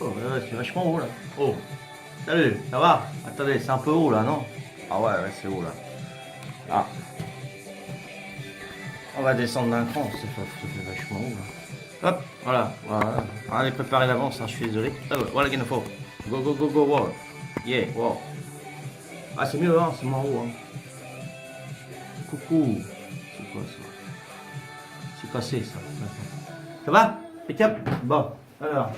Oh, ouais, c'est vachement haut là. Oh, salut, ça va? Attendez, c'est un peu haut là, non? Ah ouais, ouais, c'est haut là. Ah, on va descendre d'un cran, ça fait vachement haut là. Hop, voilà, voilà. Allez, préparez d'avance, hein, je suis désolé. Ah ouais, voilà qu'il nous faut. Go, go, go, go, wow. Yeah, wow. Ah, c'est mieux, hein, c'est moins haut, hein. Coucou. C'est quoi ça? C'est cassé ça. Ça va? Impeccable? Bon, alors,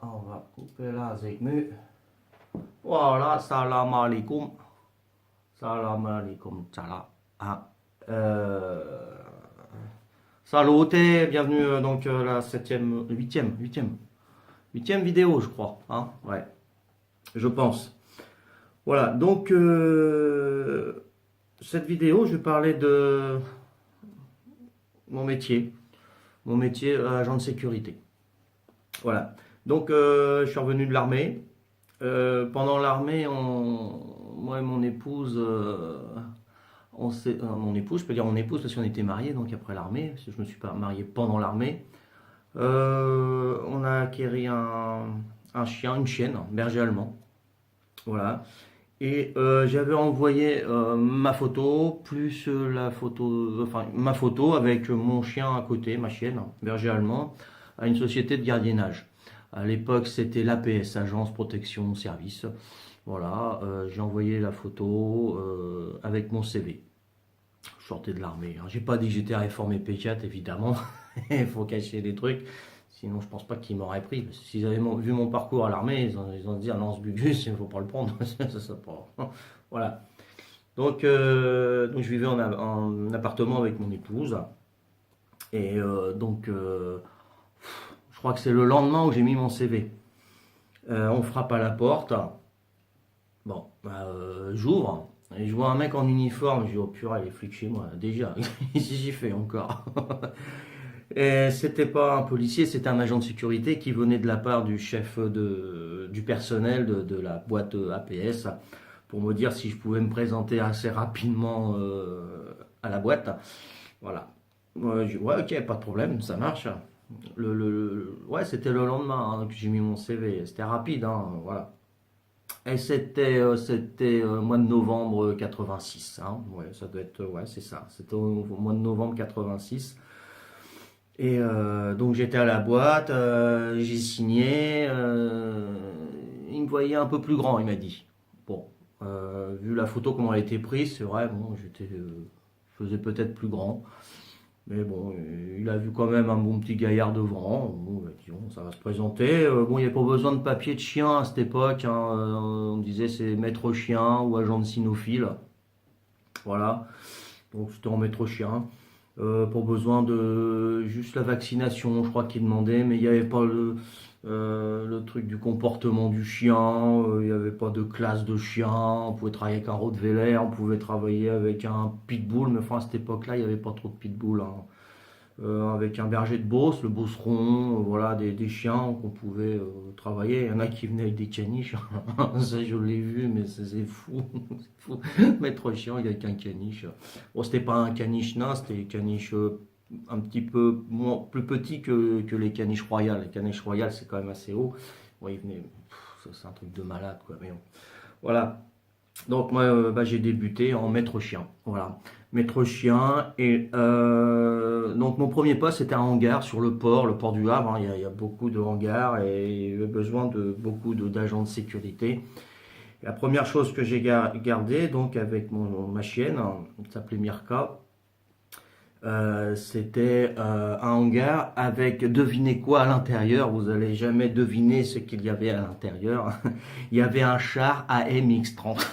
on va couper là avec mu. Voilà, salam alaikum. Salam alaikum, tchala. Ah, euh, Salut, bienvenue donc la septième, huitième vidéo, je crois. Hein, ouais, je pense. Voilà, donc cette vidéo, je vais parler de mon métier, agent de sécurité. Voilà. Donc je suis revenu de l'armée. Pendant l'armée, moi et mon épouse, mon épouse, je peux dire mon épouse parce qu'on était mariés donc après l'armée, parce que je me suis pas marié pendant l'armée. On a acquéri un chien, une chienne, un berger allemand. Voilà. Et j'avais envoyé ma photo, plus la photo, enfin ma photo avec mon chien à côté, ma chienne, berger allemand, à une société de gardiennage. À l'époque, c'était l'APS, Agence Protection Service. Voilà, j'ai envoyé la photo avec mon CV. Je sortais de l'armée, hein. J'ai pas dit que j'étais réformé P4, évidemment. Il faut cacher des trucs. Sinon, je pense pas qu'ils m'auraient pris. Parce que s'ils avaient vu mon parcours à l'armée, ils ont dit, ah non, ce Bugus, il ne faut pas le prendre. Ça pas. Voilà. Donc, je vivais en appartement avec mon épouse. Et je crois que c'est le lendemain où j'ai mis mon CV. On frappe à la porte. Bon, j'ouvre. Et je vois un mec en uniforme. Je dis, oh purée, il est flic chez moi. Déjà, qu'est-ce que j'ai fait encore? Et c'était pas un policier, c'était un agent de sécurité qui venait de la part du chef du personnel de la boîte APS pour me dire si je pouvais me présenter assez rapidement à la boîte. Voilà. Je dis, ouais, ok, pas de problème, ça marche. Ouais, c'était le lendemain hein, que j'ai mis mon CV. C'était rapide, hein, voilà. Et c'était mois de novembre 86. Hein. Ouais, ça doit être, ouais, c'est ça. C'était au mois de novembre 86. Et donc j'étais à la boîte, j'ai signé. Il me voyait un peu plus grand, il m'a dit. Bon, vu la photo comment elle a été prise, c'est vrai, bon, je faisais peut-être plus grand. Mais bon, il a vu quand même un bon petit gaillard devant. Bon, il a dit, bon, ça va se présenter. Bon, il n'y avait pas besoin de papier de chien à cette époque, hein. On disait c'est maître chien ou agent de cynophile. Voilà. Donc c'était en maître chien. Pour besoin de juste la vaccination, je crois qu'il demandait, mais il n'y avait pas le truc du comportement du chien, il n'y avait pas de classe de chien, on pouvait travailler avec un Rottweiler, on pouvait travailler avec un pitbull, mais enfin à cette époque-là, il n'y avait pas trop de pitbull, hein. Avec un berger de Beauce, le Beauceron, voilà, des chiens qu'on pouvait travailler. Il y en a qui venaient avec des caniches, ça je l'ai vu, mais c'est fou, c'est fou. Maître chien, il y avec un caniche. Bon, c'était pas un caniche nain, c'était un caniche un petit peu plus petit que les caniches royales. Les caniches royales, c'est quand même assez haut. Ouais, il venait, c'est un truc de malade, quoi. Mais bon. Voilà. Donc moi, bah, j'ai débuté en maître chien. Voilà, maître chien. Et donc mon premier poste c'était un hangar sur le port du Havre, hein. Il y a beaucoup de hangars et il y avait besoin de beaucoup d'agents de sécurité. Et la première chose que j'ai gardé donc avec ma chienne, hein, elle s'appelait Mirka, c'était un hangar avec, devinez quoi à l'intérieur, vous allez jamais deviner ce qu'il y avait à l'intérieur. Il y avait un char AMX-30.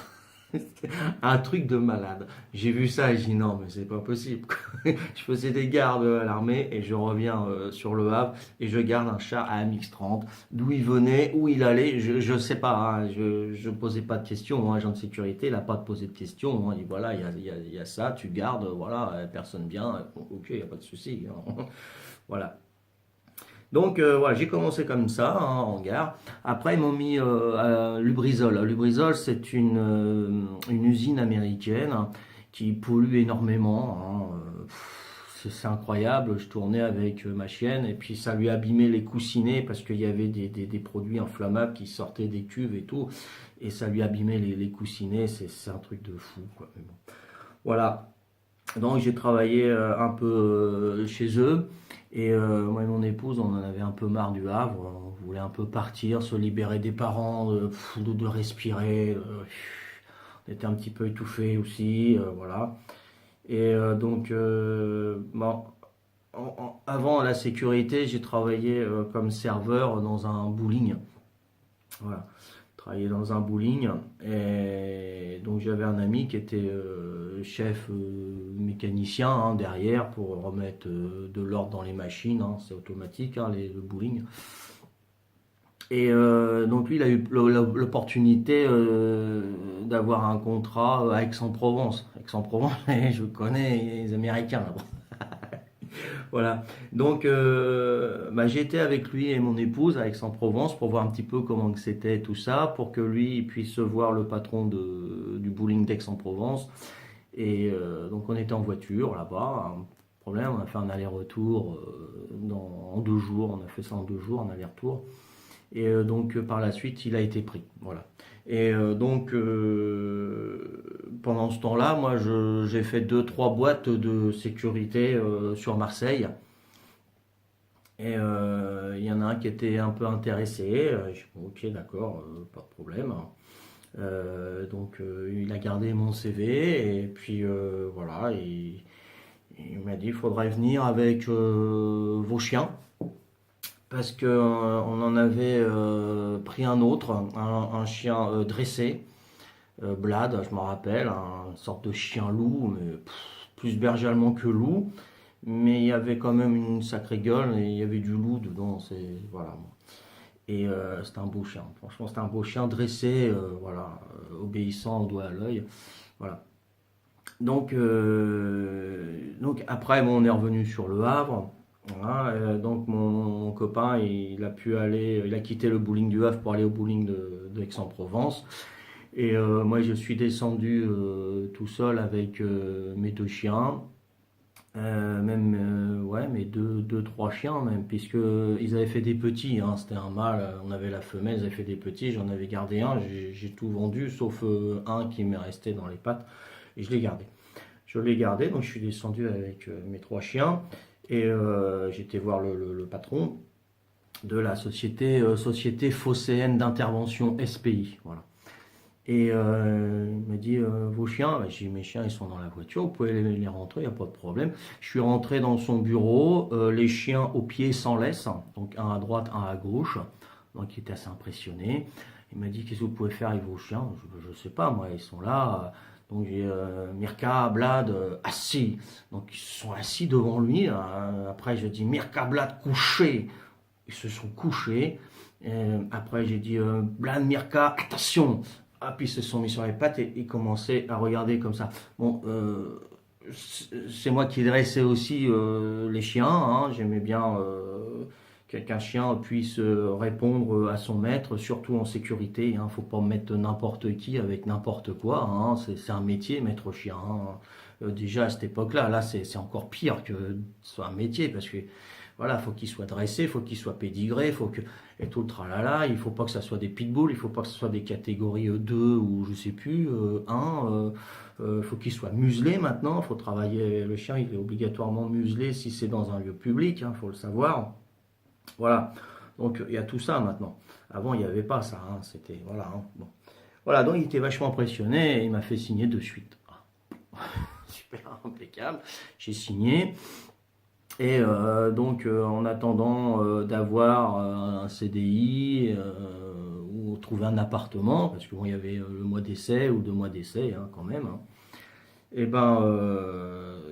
Un truc de malade. J'ai vu ça et j'ai dit non, mais c'est pas possible. Je faisais des gardes à l'armée et je reviens sur le Havre et je garde un char à MX-30. D'où il venait, où il allait, je sais pas, hein. Je posais pas de questions. Un agent de sécurité, il n'a pas de poser de questions, hein. Il dit voilà, il y a ça, tu gardes, voilà, personne vient. Ok, il n'y a pas de souci, hein. Voilà. Donc voilà, j'ai commencé comme ça, hein, en gare. Après, ils m'ont mis à Lubrizol. Lubrizol, c'est une usine américaine qui pollue énormément, hein. c'est incroyable. Je tournais avec ma chienne et puis ça lui abîmait les coussinets parce qu'il y avait des produits inflammables qui sortaient des cuves et tout. Et ça lui abîmait les coussinets. C'est un truc de fou, quoi. Mais bon. Voilà. Donc j'ai travaillé un peu chez eux. Et moi et mon épouse, on en avait un peu marre du Havre. On voulait un peu partir, se libérer des parents, de respirer. On était un petit peu étouffés aussi, voilà. Et donc, bon, avant la sécurité, j'ai travaillé comme serveur dans un bowling. Voilà, travaillé dans un bowling. Et donc, j'avais un ami qui était chef mécanicien, hein, derrière pour remettre de l'ordre dans les machines, hein, c'est automatique, hein, le bowling. Et donc lui, il a eu l'opportunité d'avoir un contrat à Aix-en-Provence. Aix-en-Provence, je connais les Américains là-bas. Voilà. Donc bah, j'ai été avec lui et mon épouse à Aix-en-Provence pour voir un petit peu comment que c'était tout ça, pour que lui il puisse voir le patron du bowling d'Aix-en-Provence. Et donc on était en voiture là-bas. Un problème, on a fait un aller-retour en 2 jours. On a fait ça en 2 jours, un aller-retour. Et donc par la suite, il a été pris. Voilà. Et donc pendant ce temps-là, moi j'ai fait 2, 3 boîtes de sécurité sur Marseille. Et il y en a un qui était un peu intéressé. J'ai dit, ok, d'accord, pas de problème. Donc il a gardé mon CV et puis voilà. Il m'a dit, il faudrait venir avec vos chiens parce que on en avait pris un autre, un chien dressé, Blad, je me rappelle, une sorte de chien loup, mais plus berger allemand que loup, mais il y avait quand même une sacrée gueule et il y avait du loup dedans, c'est voilà. Et c'était un beau chien, franchement c'était un beau chien dressé, voilà, obéissant au doigt à l'œil, voilà. Donc après, bon, on est revenu sur le Havre. Voilà, donc mon copain, il a pu aller, il a quitté le bowling du Havre pour aller au bowling de Aix-en-Provence. Et moi, je suis descendu tout seul avec mes 2 chiens, même ouais, mes trois chiens même, puisque ils avaient fait des petits, hein, c'était un mâle, on avait la femelle, ils avaient fait des petits, j'en avais gardé un, j'ai tout vendu, sauf un qui m'est resté dans les pattes, et je l'ai gardé. Je l'ai gardé, donc je suis descendu avec mes 3 chiens et j'étais voir le patron de la Société Phocéenne d'Intervention SPI. Voilà. Et il m'a dit, vos chiens, bah, j'ai dit, mes chiens ils sont dans la voiture, vous pouvez les rentrer, il n'y a pas de problème. Je suis rentré dans son bureau, les chiens aux pieds sans laisse, donc un à droite, un à gauche, donc il était assez impressionné. Il m'a dit, qu'est-ce que vous pouvez faire avec vos chiens? Je ne sais pas, moi, ils sont là. Donc j'ai Mirka, Blad, assis. Donc ils se sont assis devant lui. Après j'ai dit Mirka, Blad, couché. Ils se sont couchés. Après j'ai dit Blad, Mirka, attention. Ah, puis ils se sont mis sur les pattes et ils commençaient à regarder comme ça. Bon, c'est moi qui dressais aussi les chiens, hein. J'aimais bien qu'un chien puisse répondre à son maître, surtout en sécurité. Il ne faut pas mettre n'importe qui avec n'importe quoi, hein. C'est un métier, maître chien, hein. Déjà à cette époque-là, là, c'est encore pire que ce soit un métier parce que voilà, faut qu'il soit dressé, il faut qu'il soit pédigré, faut que et tout le tralala. Il faut pas que ça soit des pitbulls, il faut pas que ce soit des catégories 2 ou je sais plus 1. Faut qu'il soit muselé maintenant. Faut travailler le chien, il est obligatoirement muselé si c'est dans un lieu public, hein, faut le savoir. Voilà. Donc il y a tout ça maintenant. Avant il n'y avait pas ça, hein. C'était voilà, hein. Bon. Voilà, donc il était vachement impressionné et il m'a fait signer de suite. Super impeccable. J'ai signé. Et donc, en attendant d'avoir un CDI ou trouver un appartement, parce que bon, il y avait le mois d'essai ou 2 mois d'essai, hein, quand même, hein. Et ben,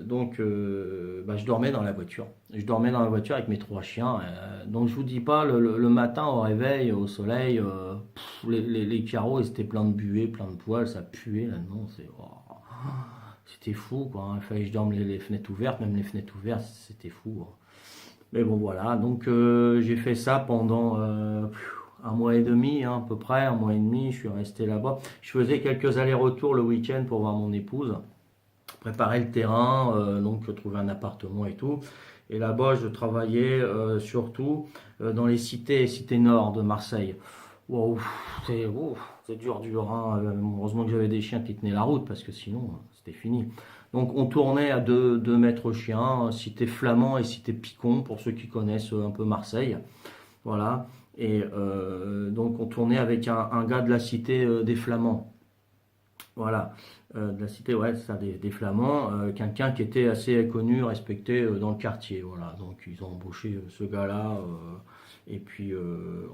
donc, bah, je dormais dans la voiture. Je dormais dans la voiture avec mes 3 chiens. Donc, je vous dis pas, le matin au réveil, au soleil, les carreaux, ils étaient pleins de buée, plein de poils, ça puait là-dedans. C'était fou, quoi, hein. Il fallait que je dorme les fenêtres ouvertes, même les fenêtres ouvertes, c'était fou, hein. Mais bon, voilà. Donc, j'ai fait ça pendant 1 mois et demi, hein, à peu près, 1 mois et demi. Je suis resté là-bas. Je faisais quelques allers-retours le week-end pour voir mon épouse, préparer le terrain, donc trouver un appartement et tout. Et là-bas, je travaillais surtout dans les cités nord de Marseille. Wow, c'est dur, hein. Heureusement que j'avais des chiens qui tenaient la route parce que sinon, c'était fini. Donc, on tournait à deux maîtres chiens, cité Flamand et cité Picon, pour ceux qui connaissent un peu Marseille. Voilà. Et donc, on tournait avec un gars de la cité des Flamands. Voilà, de la cité, ouais, c'est ça, des Flamands, quelqu'un qui était assez connu, respecté dans le quartier, voilà. Donc ils ont embauché ce gars-là, et puis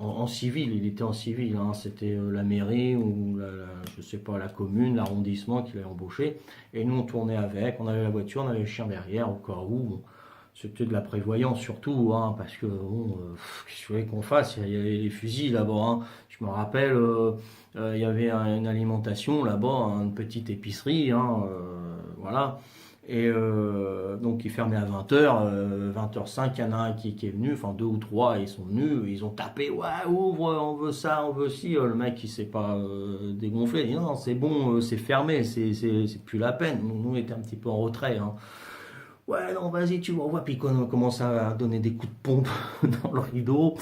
en civil, il était en civil, hein. C'était la mairie ou je sais pas, la commune, l'arrondissement qui l'avait embauché, et nous on tournait avec, on avait la voiture, on avait le chien derrière au cas où. Bon, c'était de la prévoyance surtout, hein, parce que bon, qu'est-ce que vous voulez qu'on fasse? Il y avait les fusils là-bas, hein. Je me rappelle, il y avait une alimentation là-bas, hein, une petite épicerie, hein, voilà. Et donc il fermait à 20h, 20h05, il y en a un qui est venu, enfin deux ou trois, ils sont venus, ils ont tapé, ouais, ouvre, on veut ça, on veut ci. Le mec il s'est pas dégonflé, il dit non, c'est bon, c'est fermé, c'est plus la peine. Nous on était un petit peu en retrait, hein. Ouais, non, vas-y, tu vois. Puis quand on commence à donner des coups de pompe dans le rideau,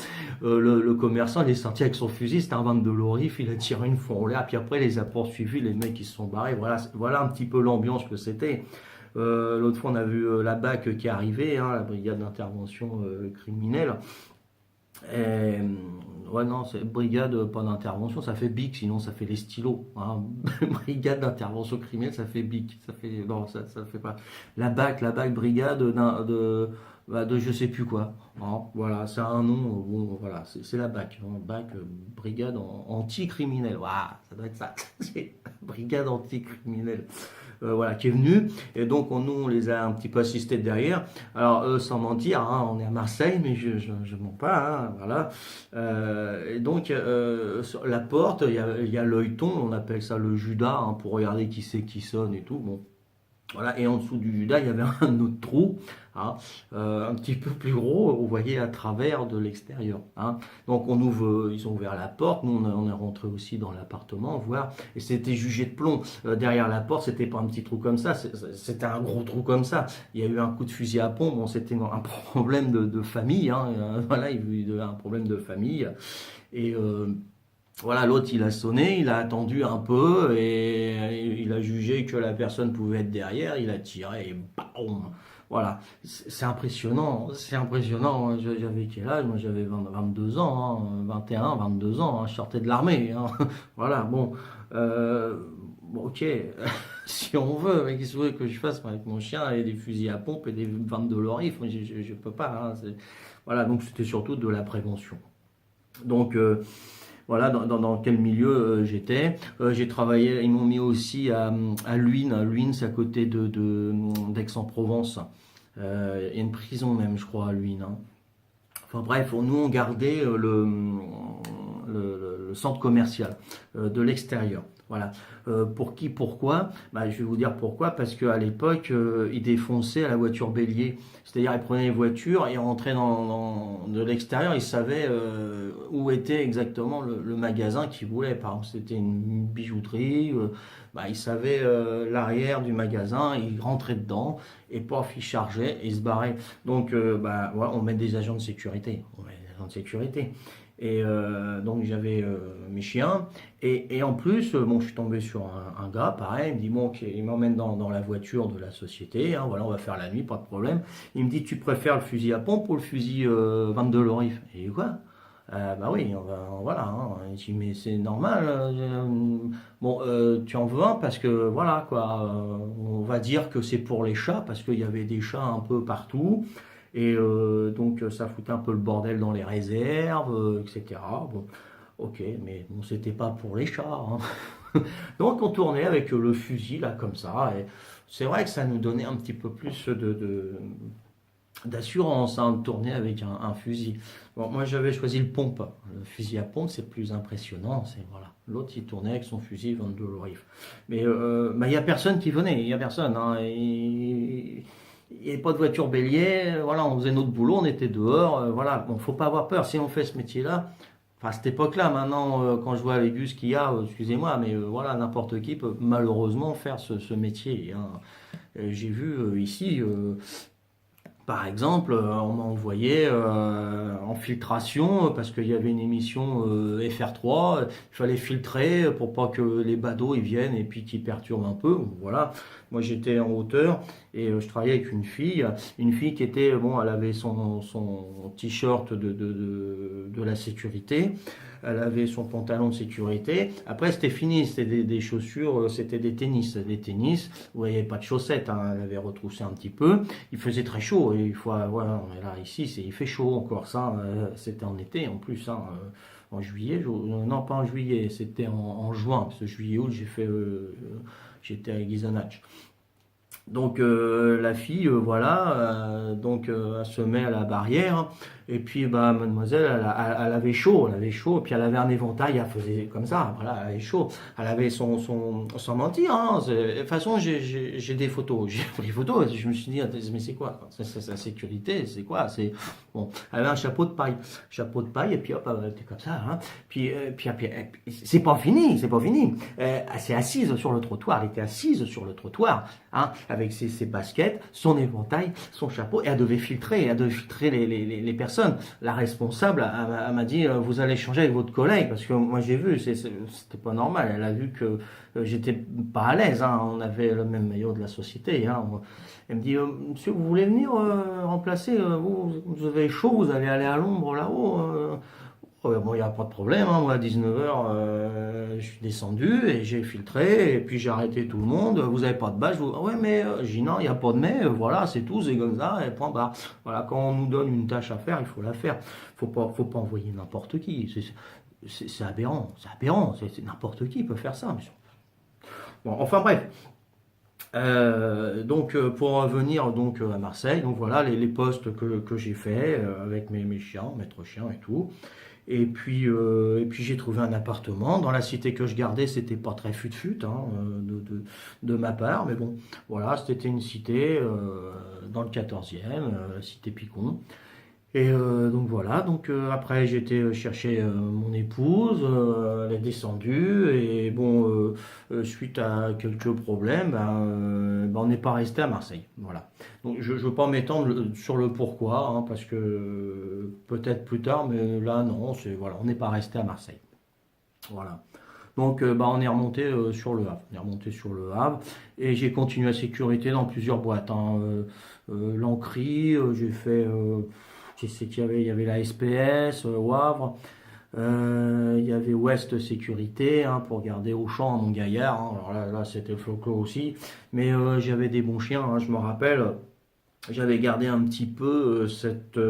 le commerçant, il est sorti avec son fusil, c'était un 22 Lorif, il a tiré une fois en l'air, puis après, il les a poursuivis, les mecs, ils se sont barrés. Voilà un petit peu l'ambiance que c'était. L'autre fois, on a vu la BAC qui est arrivée, hein, la brigade d'intervention criminelle. Et, ouais, non, c'est brigade, pas d'intervention, ça fait BIC, sinon ça fait les stylos, hein. Brigade d'intervention criminelle, ça fait BIC, ça fait, non, ça fait pas. La BAC, brigade de je sais plus quoi, hein. Voilà, c'est un nom, bon, voilà, c'est la BAC, hein. BAC, brigade anti-criminelle, voilà, ça doit être ça, c'est brigade anti-criminelle. Voilà, qui est venu. Et donc, nous, on les a un petit peu assistés de derrière. Alors, sans mentir, hein, on est à Marseille, mais je mens pas, hein, voilà. Et donc, sur la porte, il y a l'œilleton, on appelle ça le Judas, hein, pour regarder qui c'est qui sonne et tout. Bon, voilà, et en dessous du Judas, il y avait un autre trou, hein, un petit peu plus gros, on voyait à travers de l'extérieur, hein. Donc ils ont ouvert la porte, nous on est rentré aussi dans l'appartement, voir, et c'était jugé de plomb. Derrière la porte, c'était pas un petit trou comme ça, c'était un gros trou comme ça. Il y a eu un coup de fusil à pompe, bon, c'était un problème de famille, hein, voilà, il y a eu un problème de famille, et voilà, l'autre il a sonné, il a attendu un peu et il a jugé que la personne pouvait être derrière, il a tiré et bam. Voilà, c'est impressionnant, c'est impressionnant. J'avais quel âge? Moi j'avais 22 ans, hein, 21, 22 ans, hein, je sortais de l'armée, hein. Voilà, bon, bon, ok, si on veut, mais qu'est-ce que vous voulez que je fasse avec mon chien et des fusils à pompe et des 22 Lorif? Je peux pas, hein, voilà, donc c'était surtout de la prévention. Donc, voilà dans quel milieu j'étais. J'ai travaillé, ils m'ont mis aussi à Luynes. Luynes, c'est à côté d'Aix-en-Provence. Il y a une prison même, je crois, à Luynes, hein. Enfin bref, nous on gardait le centre commercial de l'extérieur. Voilà. Pour qui, pourquoi? Bah, je vais vous dire pourquoi. Parce qu'à l'époque, ils défonçaient à la voiture bélier. C'est-à-dire, ils prenaient les voitures et rentraient de l'extérieur. Ils savaient où était exactement le magasin qu'ils voulaient. Par exemple, c'était une bijouterie. Bah, ils savaient l'arrière du magasin. Ils rentraient dedans et paf, ils chargeaient et ils se barraient. Donc, bah, voilà, on met des agents de sécurité. On met des agents de sécurité. Et donc j'avais mes chiens. Et en plus, bon, je suis tombé sur un gars, pareil, il me dit, bon, ok, il m'emmène dans la voiture de la société, hein, voilà, on va faire la nuit, pas de problème. Il me dit, tu préfères le fusil à pompe ou le fusil 22 Lorif? Et je dis, quoi? Bah oui, voilà, hein. Il dit, mais c'est normal. Bon, tu en veux un parce que, voilà, quoi, on va dire que c'est pour les chats, parce qu'il y avait des chats un peu partout. Et donc ça foutait un peu le bordel dans les réserves, etc. Bon, ok, mais bon, c'était pas pour les chats, hein. Donc on tournait avec le fusil là comme ça. Et c'est vrai que ça nous donnait un petit peu plus d'assurance, hein, de tourner avec un fusil. Bon, moi j'avais choisi le pompe. Le fusil à pompe c'est plus impressionnant. C'est voilà. L'autre il tournait avec son fusil 22 Lorif. Mais bah, il y a personne qui venait, il y a personne, hein. Il n'y avait pas de voiture bélier, voilà, on faisait notre boulot, on était dehors, voilà, bon, faut pas avoir peur, si on fait ce métier-là, enfin, à cette époque-là, maintenant, quand je vois avec ce qu'il y a, excusez-moi, mais voilà, n'importe qui peut malheureusement faire ce métier, hein. J'ai vu ici, par exemple, on m'a envoyé en filtration parce qu'il y avait une émission FR3, il fallait filtrer pour pas que les badauds ils viennent et puis qu'ils perturbent un peu. Voilà, moi j'étais en hauteur et je travaillais avec une fille qui était, bon, elle avait son t-shirt de la sécurité, elle avait son pantalon de sécurité. Après c'était fini, c'était des chaussures, c'était des tennis où il n'y avait pas de chaussettes, hein, elle avait retroussé un petit peu. Il faisait très chaud et voilà, mais là ici il fait chaud encore ça, c'était en été en plus, hein, en juillet, non pas en juillet, c'était en juin, parce que juillet août j'étais à Gizonach. Donc la fille, voilà, elle se met à la barrière, et puis bah mademoiselle, elle avait chaud, et puis elle avait un éventail, elle faisait comme ça, voilà, elle avait chaud, elle avait sans mentir, hein, de toute façon j'ai des photos, j'ai pris des photos, et je me suis dit, mais c'est quoi, c'est la sécurité, c'est quoi, c'est bon, elle avait un chapeau de paille, et puis hop, elle était comme ça, hein, c'est pas fini, elle s'est assise sur le trottoir, elle était assise sur le trottoir, hein, avec ses baskets, son éventail, son chapeau, et elle devait filtrer les personnes. La responsable, elle m'a dit, vous allez changer avec votre collègue, parce que moi j'ai vu, c'était pas normal, elle a vu que j'étais pas à l'aise, hein, on avait le même maillot de la société, hein. Elle me dit, monsieur, vous voulez venir remplacer, vous avez chaud, vous allez aller à l'ombre là-haut, bon, il n'y a pas de problème, hein. Moi à 19h, je suis descendu et j'ai filtré, et puis j'ai arrêté tout le monde. Vous n'avez pas de badge? Ah ouais, mais j'ai dit non, il n'y a pas de mais, voilà, c'est tout, c'est comme ça, et point barre. Voilà, quand on nous donne une tâche à faire, il faut la faire. Faut pas envoyer n'importe qui. C'est aberrant, c'est n'importe qui peut faire ça, monsieur. Bon, enfin bref. Pour revenir à Marseille, donc voilà les postes que j'ai fait avec mes chiens, maître chien et tout. Et puis j'ai trouvé un appartement. Dans la cité que je gardais, c'était pas très fut-fut, hein, de ma part, mais bon, voilà, c'était une cité dans le 14e, cité Picon. Et donc voilà, après j'ai été chercher mon épouse, elle est descendue, et bon, suite à quelques problèmes, on n'est pas resté à Marseille. Voilà. Donc je ne veux pas m'étendre sur le pourquoi, hein, parce que peut-être plus tard, mais là non, voilà, on n'est pas resté à Marseille. Voilà. Donc on est remonté sur le Havre. On est remonté sur le Havre, et j'ai continué la sécurité dans plusieurs boîtes, hein. L'Ancry, j'ai fait. Je sais il y avait la SPS au Havre, il y avait Ouest Sécurité, hein, pour garder Auchan à Montgaillard, hein. Alors là c'était le floclo aussi, mais j'avais des bons chiens, hein, je me rappelle, j'avais gardé un petit peu cette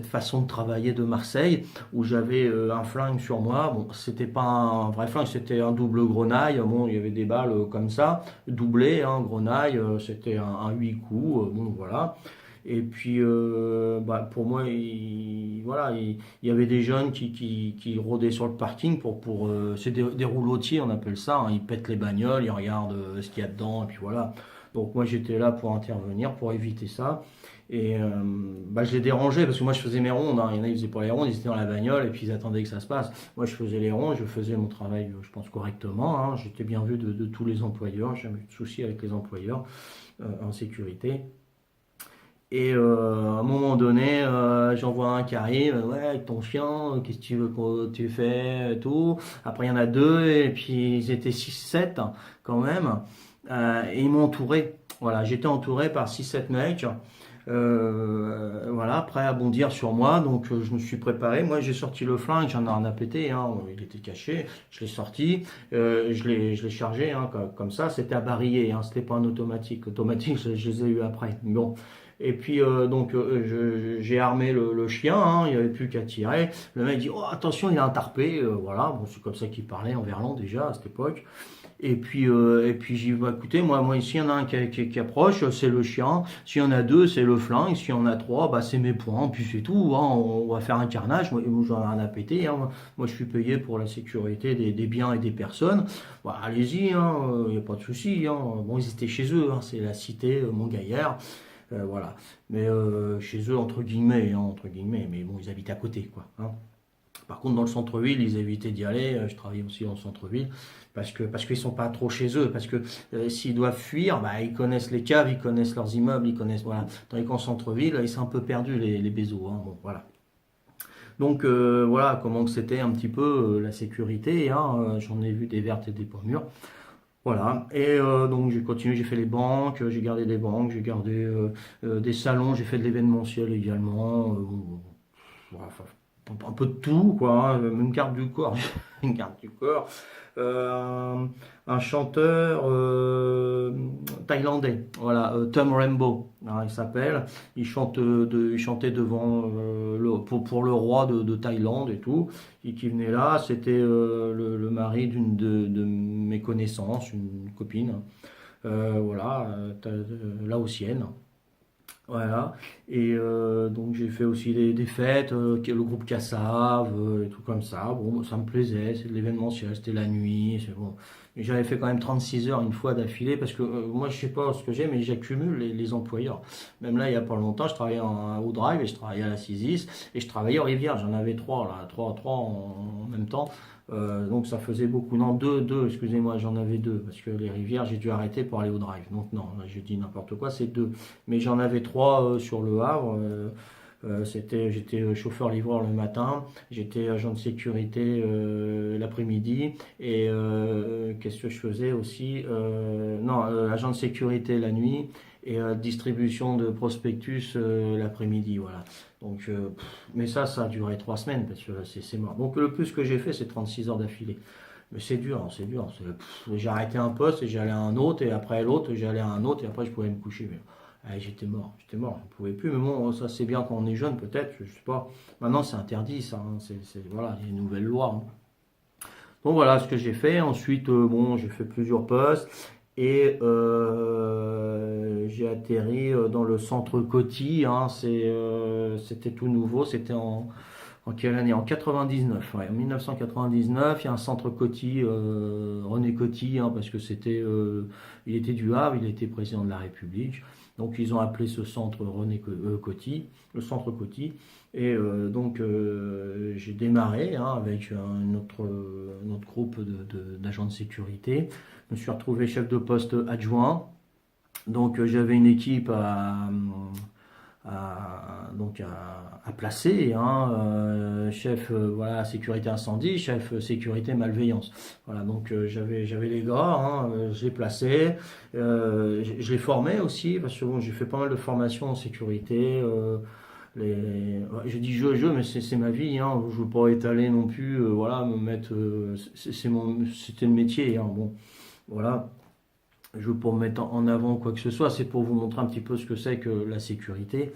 façon de travailler de Marseille, où j'avais un flingue sur moi. Bon, c'était pas un vrai flingue, c'était un double grenaille. Bon, il y avait des balles comme ça, doublé, hein, grenaille, c'était un 8 coups, bon voilà. Et puis, pour moi, voilà, il y avait des jeunes qui rôdaient sur le parking c'est des roulotiers, on appelle ça, hein. Ils pètent les bagnoles, ils regardent ce qu'il y a dedans, et puis voilà. Donc moi, j'étais là pour intervenir, pour éviter ça. Et je les dérangeais parce que moi, je faisais mes rondes, hein. Il y en a, ils faisaient pas les rondes, ils étaient dans la bagnole et puis ils attendaient que ça se passe. Moi, je faisais les rondes, je faisais mon travail, je pense, correctement, hein. J'étais bien vu de tous les employeurs, j'ai jamais eu de soucis avec les employeurs en sécurité. Et à un moment donné, j'en vois un qui arrive, ouais, avec ton chien, qu'est-ce que tu veux que tu fais, et tout. Après, il y en a deux, et puis ils étaient 6-7 quand même. Et ils m'ont entouré. Voilà, j'étais entouré par 6-7 mecs. Voilà, prêts à bondir sur moi. Donc je me suis préparé. Moi, j'ai sorti le flingue, j'en ai rien à péter, hein. Il était caché. Je l'ai sorti, je l'ai chargé, hein, comme ça. C'était à barillet, hein. C'était pas un automatique. Automatique, je les ai eu après. Bon. Et puis j'ai armé le chien, hein, il n'y avait plus qu'à tirer. Le mec dit, oh attention, il y a un tarpé, voilà, bon, c'est comme ça qu'il parlait en verlan déjà à cette époque. Et puis j'ai dit, bah, écoutez, moi ici il y en a un qui approche, c'est le chien. S'il y en a deux, c'est le flingue. S'il y en a trois, bah, c'est mes points. Puis c'est tout, hein, on va faire un carnage. Moi j'en ai rien à péter, hein. Moi je suis payé pour la sécurité des biens et des personnes. Bah, allez-y, hein, il n'y a pas de souci, hein. Bon, ils étaient chez eux, hein, c'est la cité Montgaillard. Voilà. Mais chez eux, entre guillemets, mais bon, ils habitent à côté, quoi, hein. Par contre, dans le centre-ville, ils évitaient d'y aller. Je travaillais aussi dans le centre-ville parce qu'ils sont pas trop chez eux. Parce que s'ils doivent fuir, bah, ils connaissent les caves, ils connaissent leurs immeubles, ils connaissent voilà. Tandis qu'en centre-ville, ils sont un peu perdus les bézos. Hein. Bon, voilà. Donc voilà comment que c'était un petit peu la sécurité. Hein. J'en ai vu des vertes et des pas mûres. Voilà, et donc j'ai continué, j'ai fait les banques, j'ai gardé des banques, j'ai gardé des salons, j'ai fait de l'événementiel également, voilà, enfin, un peu de tout, quoi, hein, même une carte du corps, une carte du corps, un, un chanteur thaïlandais, voilà, Tom Rainbow, hein, il s'appelle, il chantait devant pour le roi de Thaïlande et tout, et qui venait là, c'était le mari d'une de mes connaissances, une copine, voilà, laotienne. Voilà, et donc j'ai fait aussi des fêtes, le groupe Cassav, des trucs comme ça. Bon, ça me plaisait, c'est de l'événementiel, c'était la nuit, c'est bon. Mais j'avais fait quand même 36 heures une fois d'affilée parce que moi je sais pas ce que j'ai, mais j'accumule les employeurs. Même là, il y a pas longtemps, je travaillais au Drive et je travaillais à la Cisis et je travaillais aux Rivières. J'en avais trois là, trois en même temps. Donc ça faisait beaucoup. Non, deux, excusez-moi, j'en avais deux parce que les Rivières, j'ai dû arrêter pour aller au Drive. Donc non, là, j'ai dit n'importe quoi, c'est deux. Mais j'en avais trois sur le Havre. J'étais chauffeur-livreur le matin, j'étais agent de sécurité l'après-midi et qu'est-ce que je faisais aussi non, agent de sécurité la nuit et distribution de prospectus l'après-midi, voilà. Donc, mais ça a duré 3 semaines parce que c'est mort. Donc le plus que j'ai fait, c'est 36 heures d'affilée. Mais c'est dur, hein, c'est dur. J'ai arrêté un poste et j'allais à un autre, et après l'autre, j'allais à un autre, et après je pouvais me coucher. Mais, j'étais mort, je ne pouvais plus. Mais bon, ça c'est bien quand on est jeune, peut-être, je sais pas. Maintenant c'est interdit, ça. Hein, voilà, il y a une nouvelle loi. Hein. Donc voilà ce que j'ai fait. Ensuite, bon, j'ai fait plusieurs postes. Et j'ai atterri dans le centre Coty. Hein, c'était tout nouveau. C'était en quelle année? En 99. Ouais, en 1999, il y a un centre Coty, René Coty, hein, parce que il était du Havre, il était président de la République. Donc ils ont appelé ce centre René Coty, le centre Coty. Et donc j'ai démarré hein, avec un autre groupe d'agents de sécurité. Je me suis retrouvé chef de poste adjoint. Donc j'avais une équipe à placer, hein, chef voilà, sécurité incendie, chef sécurité malveillance. Voilà, donc j'avais les gars, hein, je les plaçais, je les formais aussi, parce que bon, j'ai fait pas mal de formations en sécurité. Je dis je, mais c'est ma vie, hein, je veux pas étaler non plus, voilà, me mettre, c'était le métier, hein, bon, voilà. Je veux pas me mettre en avant quoi que ce soit, c'est pour vous montrer un petit peu ce que c'est que la sécurité.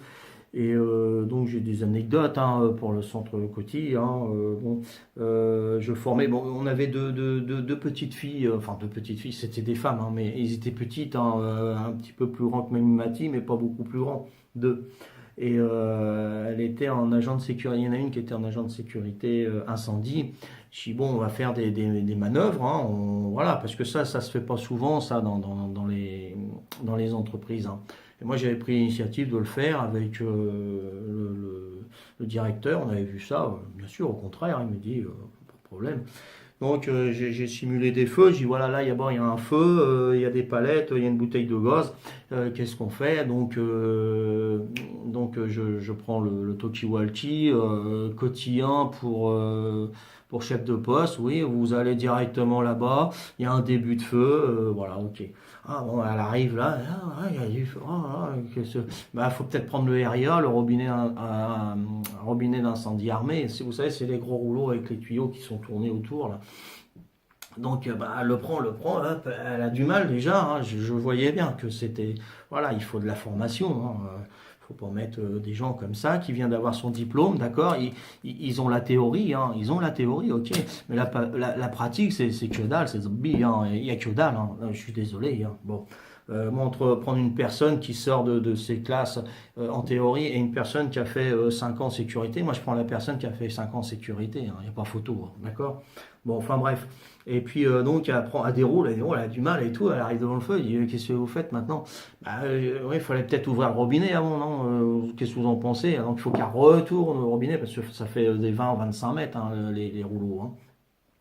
Et donc j'ai des anecdotes hein, pour le centre Coty. Hein, bon, je formais, bon, on avait deux petites filles, enfin deux petites filles, c'était des femmes, hein, mais elles étaient petites, hein, un petit peu plus grands que Mati, mais pas beaucoup plus grands, deux. Et elle était en agent de sécurité, il y en a une qui était en agent de sécurité incendie. Je dis bon, on va faire des manœuvres, hein, voilà, parce que ça se fait pas souvent, ça, dans les entreprises. Hein. Et moi, j'avais pris l'initiative de le faire avec le directeur, on avait vu ça, bien sûr, au contraire, il me dit, pas de problème. Donc, j'ai simulé des feux, j'ai dit voilà, là, il y a un feu, il y a des palettes, il y a une bouteille de gaz, qu'est-ce qu'on fait? Donc, je prends le Talkie-Walkie, quotidien pour chef de poste, oui, vous allez directement là-bas, il y a un début de feu, voilà, ok. Ah bon, elle arrive là, il y a du feu, bah, faut peut-être prendre le RIA, le robinet, un robinet d'incendie armé, vous savez, c'est les gros rouleaux avec les tuyaux qui sont tournés autour, là. Donc, bah, elle le prend, hop, elle a du mal déjà, hein, je voyais bien que c'était, voilà, il faut de la formation, hein, faut pas mettre des gens comme ça qui viennent d'avoir son diplôme, d'accord, ils ont la théorie, hein, ok, mais la pratique c'est que dalle, c'est zombie, hein, il y a que dalle, hein, je suis désolé, hein, bon, Moi, entre prendre une personne qui sort de ses classes en théorie et une personne qui a fait 5 ans en sécurité, moi je prends la personne qui a fait 5 ans en sécurité, il n'y a pas photo, hein, d'accord? Bon, enfin bref. Et puis donc elle déroule, elle a du mal et tout, elle arrive devant le feu, elle dit qu'est-ce que vous faites maintenant? Bah oui, il fallait peut-être ouvrir le robinet avant, non? Qu'est-ce que vous en pensez? Donc il faut qu'elle retourne au robinet parce que ça fait des 20-25 mètres hein, les rouleaux. Hein.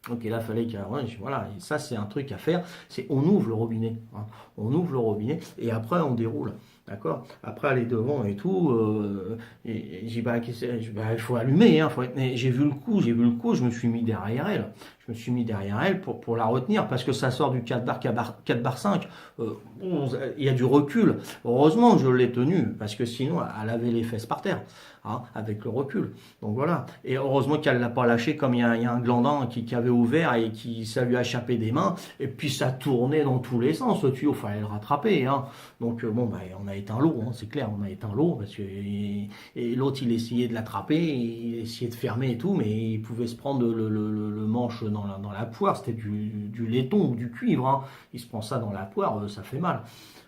Donc et là, il fallait qu'elle. Ouais, voilà, et ça c'est un truc à faire, c'est on ouvre le robinet. Hein. On ouvre le robinet et après on déroule. D'accord? Après aller devant et tout, et j'ai dit bah, il faut allumer, hein, j'ai vu le coup, je me suis mis derrière elle. Je me suis mis derrière elle pour la retenir parce que ça sort du 4 bar 4 bar 5. Bon, il y a du recul. Heureusement que je l'ai tenue parce que sinon elle avait les fesses par terre. Hein, avec le recul. Donc voilà. Et heureusement qu'elle ne l'a pas lâché comme il y a un glandin qui avait ouvert et qui ça lui a échappé des mains. Et puis ça tournait dans tous les sens. Le tuyau, il fallait le rattraper. Hein. Donc bon, bah, on a éteint l'eau, hein, c'est clair, on a éteint l'eau parce que et l'autre il essayait de l'attraper, il essayait de fermer et tout, mais il pouvait se prendre le manche dans la poire. C'était du laiton ou du cuivre. Hein. Il se prend ça dans la poire, ça fait mal.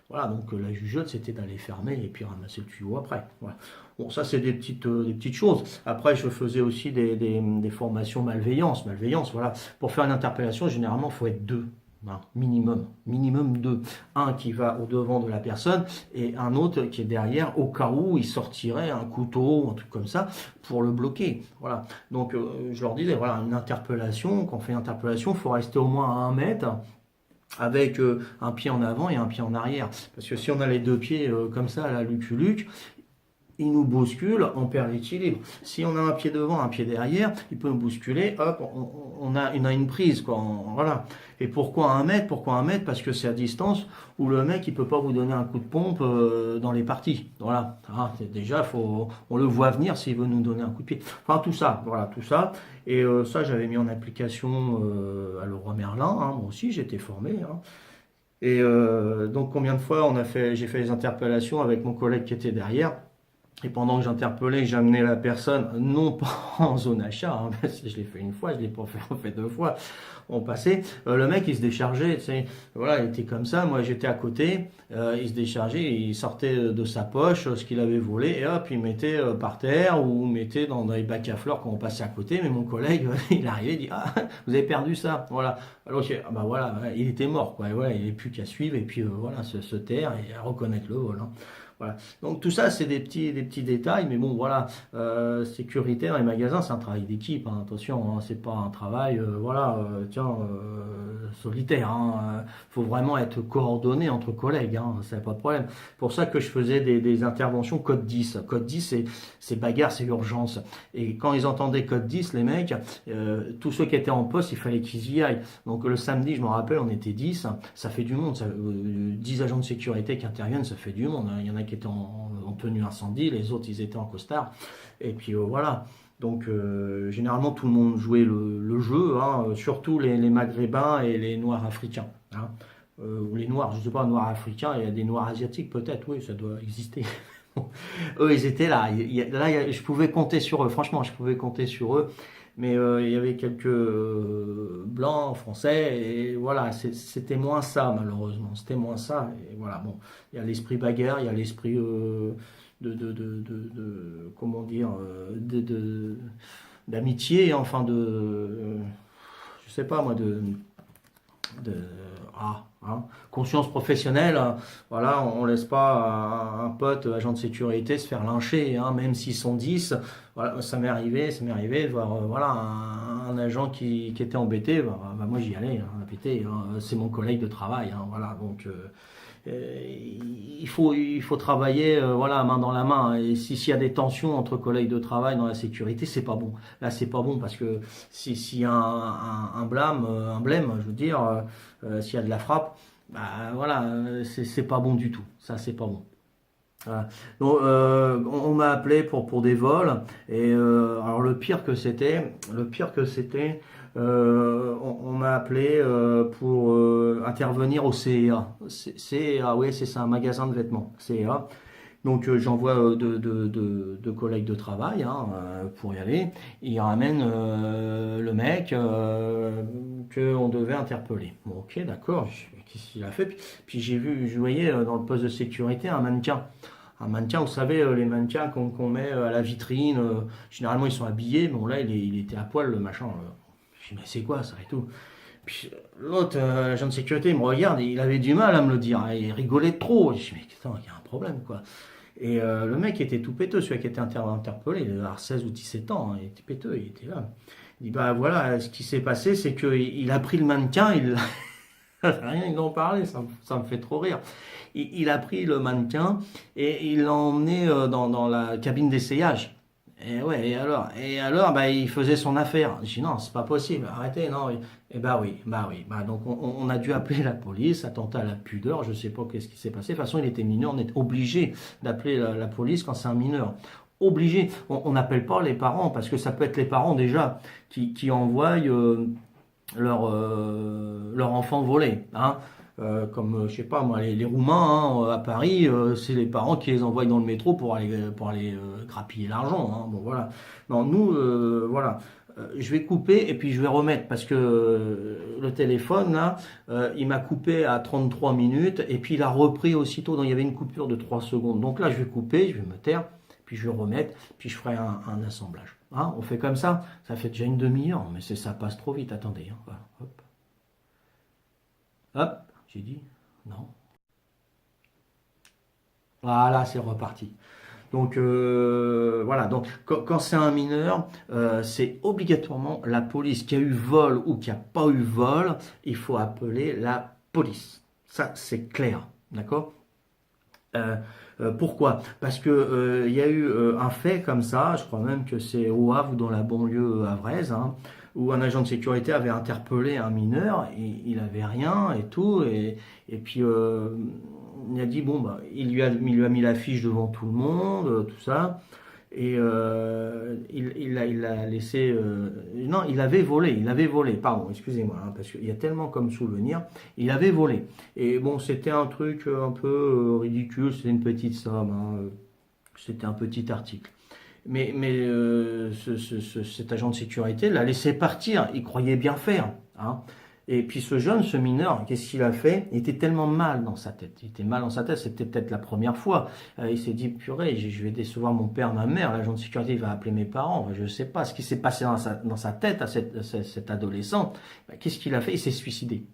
Voilà, donc la jugeote, c'était d'aller fermer et puis ramasser le tuyau après. Voilà. Bon, ça, c'est des petites choses. Après, je faisais aussi des formations malveillance. Malveillance, voilà. Pour faire une interpellation, généralement, il faut être deux. Hein, minimum deux. Un qui va au devant de la personne et un autre qui est derrière au cas où il sortirait un couteau, un truc comme ça, pour le bloquer. Voilà. Donc, je leur disais, voilà, une interpellation, quand on fait une interpellation, il faut rester au moins à 1 mètre avec un pied en avant et un pied en arrière. Parce que si on a les deux pieds comme ça, à la luc, il nous bouscule, on perd l'équilibre. Si on a un pied devant, un pied derrière, il peut nous bousculer, hop, on a une prise, quoi. Voilà. Et pourquoi 1 mètre? Pourquoi 1 mètre? Parce que c'est à distance où le mec, il peut pas vous donner un coup de pompe dans les parties. Voilà. Ah, déjà, on le voit venir s'il veut nous donner un coup de pied. Enfin, tout ça, voilà, tout ça. Et ça, j'avais mis en application à Leroy Merlin. Hein, moi aussi, j'étais formé. Hein. Et donc, combien de fois j'ai fait les interpellations avec mon collègue qui était derrière. Et pendant que j'interpellais, j'amenais la personne, non pas en zone achat, hein, parce que je l'ai fait une fois, je l'ai pas fait 2 fois, on passait, le mec il se déchargeait, tu sais, voilà, il était comme ça, moi j'étais à côté, il se déchargeait, il sortait de sa poche ce qu'il avait volé, et hop, il mettait par terre, ou mettait dans les bacs à fleurs quand on passait à côté, mais mon collègue, il arrivait, il dit, ah, vous avez perdu ça, voilà, alors bah voilà, il était mort, quoi, et voilà, il n'est plus qu'à suivre, et puis voilà, se taire et à reconnaître le vol, hein. Voilà. Donc tout ça, c'est des petits détails, mais bon, voilà, sécurité dans les magasins, c'est un travail d'équipe, hein, attention, hein, c'est pas un travail, solitaire. Hein, faut vraiment être coordonné entre collègues, hein, c'est pas de problème. Pour ça que je faisais des interventions code 10. Code 10, c'est bagarre, c'est urgence. Et quand ils entendaient code 10, les mecs, tous ceux qui étaient en poste, il fallait qu'ils y aillent. Donc le samedi, je me rappelle, on était 10, ça fait du monde, 10 agents de sécurité qui interviennent, ça fait du monde. Hein. Il y en a qui étaient en tenue incendie, les autres ils étaient en costard. Et puis voilà. Donc généralement tout le monde jouait le jeu, hein, surtout les Maghrébins et les Noirs africains. Hein. Ou les Noirs, je ne sais pas, Noirs africains, il y a des Noirs asiatiques peut-être, oui, ça doit exister. Eux ils étaient là, je pouvais compter sur eux, franchement je pouvais compter sur eux. Mais il y avait quelques blancs français et voilà, c'était moins ça malheureusement, c'était moins ça. Et voilà, bon, il y a l'esprit bagarre, il y a l'esprit comment dire, d'amitié, enfin je sais pas moi, de hein, conscience professionnelle, hein, voilà, on laisse pas un pote agent de sécurité se faire lyncher, hein, même s'ils sont 10. Voilà, ça m'est arrivé de voir voilà, un agent qui était embêté, bah, moi j'y allais, hein, péter, hein, c'est mon collègue de travail, hein, voilà, donc il faut travailler voilà, main dans la main. Et s'il y a des tensions entre collègues de travail dans la sécurité, c'est pas bon. Là, c'est pas bon parce que s'il y a un blême, je veux dire, s'il y a de la frappe, bah voilà, c'est pas bon du tout. Ça, c'est pas bon. Voilà. Donc, on m'a appelé pour des vols et alors on m'a appelé pour intervenir au CEA. CEA, oui, c'est ça, un magasin de vêtements. CEA. Donc j'envoie deux collègues de travail hein, pour y aller. Et ils ramènent le mec qu'on devait interpeller. Bon, ok, d'accord. Qu'est-ce qu'il a fait? Puis j'ai vu, je voyais dans le poste de sécurité un mannequin. Un mannequin, vous savez, les mannequins qu'on met à la vitrine, généralement ils sont habillés. Bon là, il était à poil, le machin. Je dis, mais c'est quoi ça et tout? Puis l'autre, l'agent de sécurité, il me regarde, et il avait du mal à me le dire. Hein, il rigolait trop. Je dis, mais putain, il y a un problème quoi. Et le mec était tout péteux, celui qui était interpellé, il avait 16 ou 17 ans, hein, il était péteux, il était là. Il dit, bah voilà, ce qui s'est passé, c'est qu'il a pris le mannequin, rien, ils en parlait, ça me fait trop rire. Il a pris le mannequin et il l'a emmené dans la cabine d'essayage. Et ouais, et alors, bah, il faisait son affaire. Je dis non, c'est pas possible, arrêtez, non. Et bah oui, bah oui. Bah, donc on a dû appeler la police, attentat à la pudeur, je sais pas qu'est-ce qui s'est passé. De toute façon, il était mineur, on est obligé d'appeler la police quand c'est un mineur. Obligé. On n'appelle pas les parents parce que ça peut être les parents déjà qui envoient leur enfant volé. Hein. Comme, je sais pas moi, les Roumains hein, à Paris, c'est les parents qui les envoient dans le métro pour aller grappiller l'argent. Hein. Bon, voilà. Non, nous, voilà. Je vais couper et puis je vais remettre parce que le téléphone, là, il m'a coupé à 33 minutes et puis il a repris aussitôt. Donc il y avait une coupure de 3 secondes. Donc là, je vais couper, je vais me taire, puis je vais remettre, puis je ferai un assemblage. Hein, on fait comme ça fait déjà une demi-heure, mais ça passe trop vite. Attendez, hein, voilà, hop. Hop, j'ai dit non. Voilà, c'est reparti. Donc voilà, donc quand c'est un mineur, c'est obligatoirement la police qui a eu vol ou qui a pas eu vol, il faut appeler la police. Ça, c'est clair, d'accord? Euh, Pourquoi? Parce que il y a eu un fait comme ça, je crois même que c'est au Havre ou dans la banlieue havraise, hein, où un agent de sécurité avait interpellé un mineur, et il avait rien et tout, et puis il a dit bon bah il lui a mis la fiche devant tout le monde, tout ça. Et il a laissé. Non, il avait volé, pardon, excusez-moi, hein, parce qu'il y a tellement comme souvenir. Il avait volé. Et bon, c'était un truc un peu ridicule, c'était une petite somme, hein, c'était un petit article. Mais cet agent de sécurité l'a laissé partir, il croyait bien faire. Hein. Et puis ce mineur, qu'est-ce qu'il a fait? Il était tellement mal dans sa tête. Il était mal dans sa tête, c'était peut-être la première fois. Il s'est dit, purée, je vais décevoir mon père, ma mère, l'agent de sécurité il va appeler mes parents. Je ne sais pas ce qui s'est passé dans sa tête à cet adolescent. Qu'est-ce qu'il a fait? Il s'est suicidé.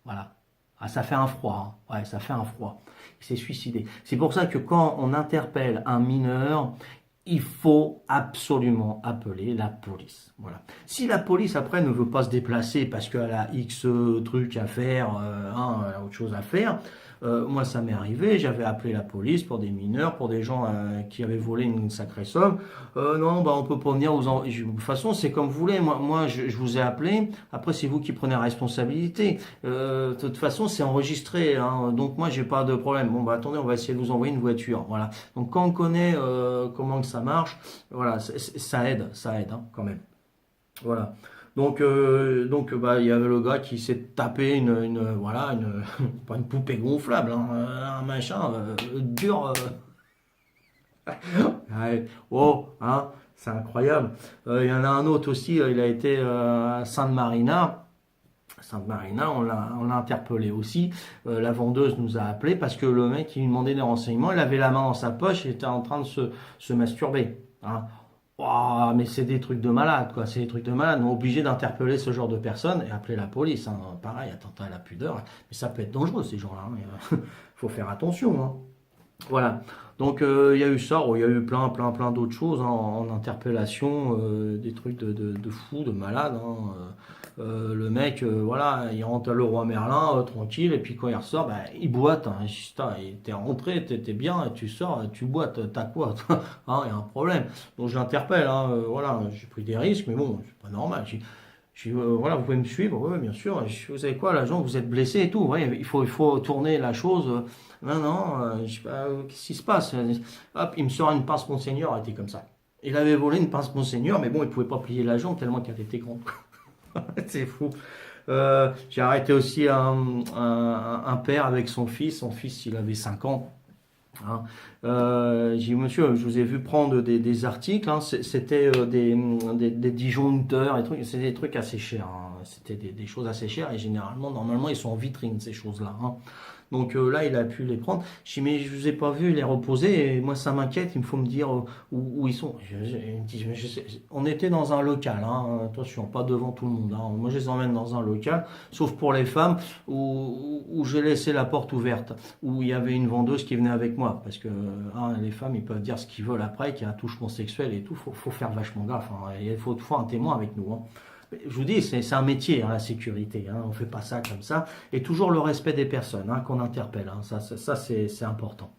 Voilà. Ah, ça fait un froid. Hein. Ouais, ça fait un froid. Il s'est suicidé. C'est pour ça que quand on interpelle un mineur, il faut absolument appeler la police. Voilà. Si la police après ne veut pas se déplacer parce qu'elle a X trucs à faire, hein, elle a autre chose à faire, moi ça m'est arrivé, j'avais appelé la police pour des mineurs, pour des gens qui avaient volé une sacrée somme. Non, bah on peut pas venir de toute façon, c'est comme vous voulez. Moi je vous ai appelé. Après, c'est vous qui prenez la responsabilité. De toute façon, c'est enregistré. Hein, donc moi, j'ai pas de problème. Bon, bah attendez, on va essayer de vous envoyer une voiture. Voilà. Donc quand on connaît comment que ça marche, voilà, ça aide hein, quand même. Voilà. Donc bah il y avait le gars qui s'est tapé voilà pas une poupée gonflable, hein, un machin dur. Ouais. Oh, hein, c'est incroyable. Il y en a un autre aussi. Il a été à Sainte Marina. Sainte Marina, on l'a interpellé aussi. La vendeuse nous a appelé parce que le mec il lui demandait des renseignements. Il avait la main dans sa poche. Il était en train de se masturber. Hein. Ouah, mais c'est des trucs de malade, quoi. C'est des trucs de malade. On est obligé d'interpeller ce genre de personnes et appeler la police. Hein. Pareil, attentat à la pudeur. Mais ça peut être dangereux, ces gens-là. Hein. Il faut faire attention. Hein. Voilà. Donc il y a eu ça, il y a eu plein d'autres choses hein, en interpellation, des trucs de fou, de malade. Hein. Le mec, voilà, il rentre à Leroy Merlin, tranquille, et puis quand il ressort, bah, il boite. Hein. Putain, t'es rentré, t'es bien, et tu sors, tu boites, t'as quoi? Hein, il y a un problème. Donc je l'interpelle, hein, voilà, j'ai pris des risques, mais bon, c'est pas normal. Voilà, vous pouvez me suivre, oui, bien sûr. Vous savez quoi, l'agent, vous êtes blessé et tout. Ouais, il faut tourner la chose. Non, non, je sais pas, qu'est-ce qui se passe? Hop, il me sort une pince Monseigneur, elle était comme ça. Il avait volé une pince Monseigneur, mais bon, il pouvait pas plier la jambe tellement qu'elle était grande. C'est fou. J'ai arrêté aussi un père avec son fils. Son fils, il avait 5 ans. Hein. J'ai dit, monsieur, je vous ai vu prendre des articles, hein, c'était des disjoncteurs, et trucs, c'est des trucs assez chers, hein. C'était des choses assez chères et généralement, normalement, ils sont en vitrine, ces choses-là. Hein. Donc là, il a pu les prendre. Je dis, mais je vous ai pas vu les reposer et moi, ça m'inquiète, il me faut me dire où ils sont. Il me dit, mais on était dans un local, hein, attention, pas devant tout le monde. Hein. Moi, je les emmène dans un local, sauf pour les femmes, où j'ai laissé la porte ouverte où il y avait une vendeuse qui venait avec moi. Parce que hein, les femmes, ils peuvent dire ce qu'ils veulent après, qu'il y a un touchement sexuel et tout. Faut faire vachement gaffe. Hein. Il faut un témoin avec nous. Hein. Je vous dis, c'est un métier, hein, la sécurité. Hein. On ne fait pas ça comme ça. Et toujours le respect des personnes hein, qu'on interpelle. Hein. Ça c'est important.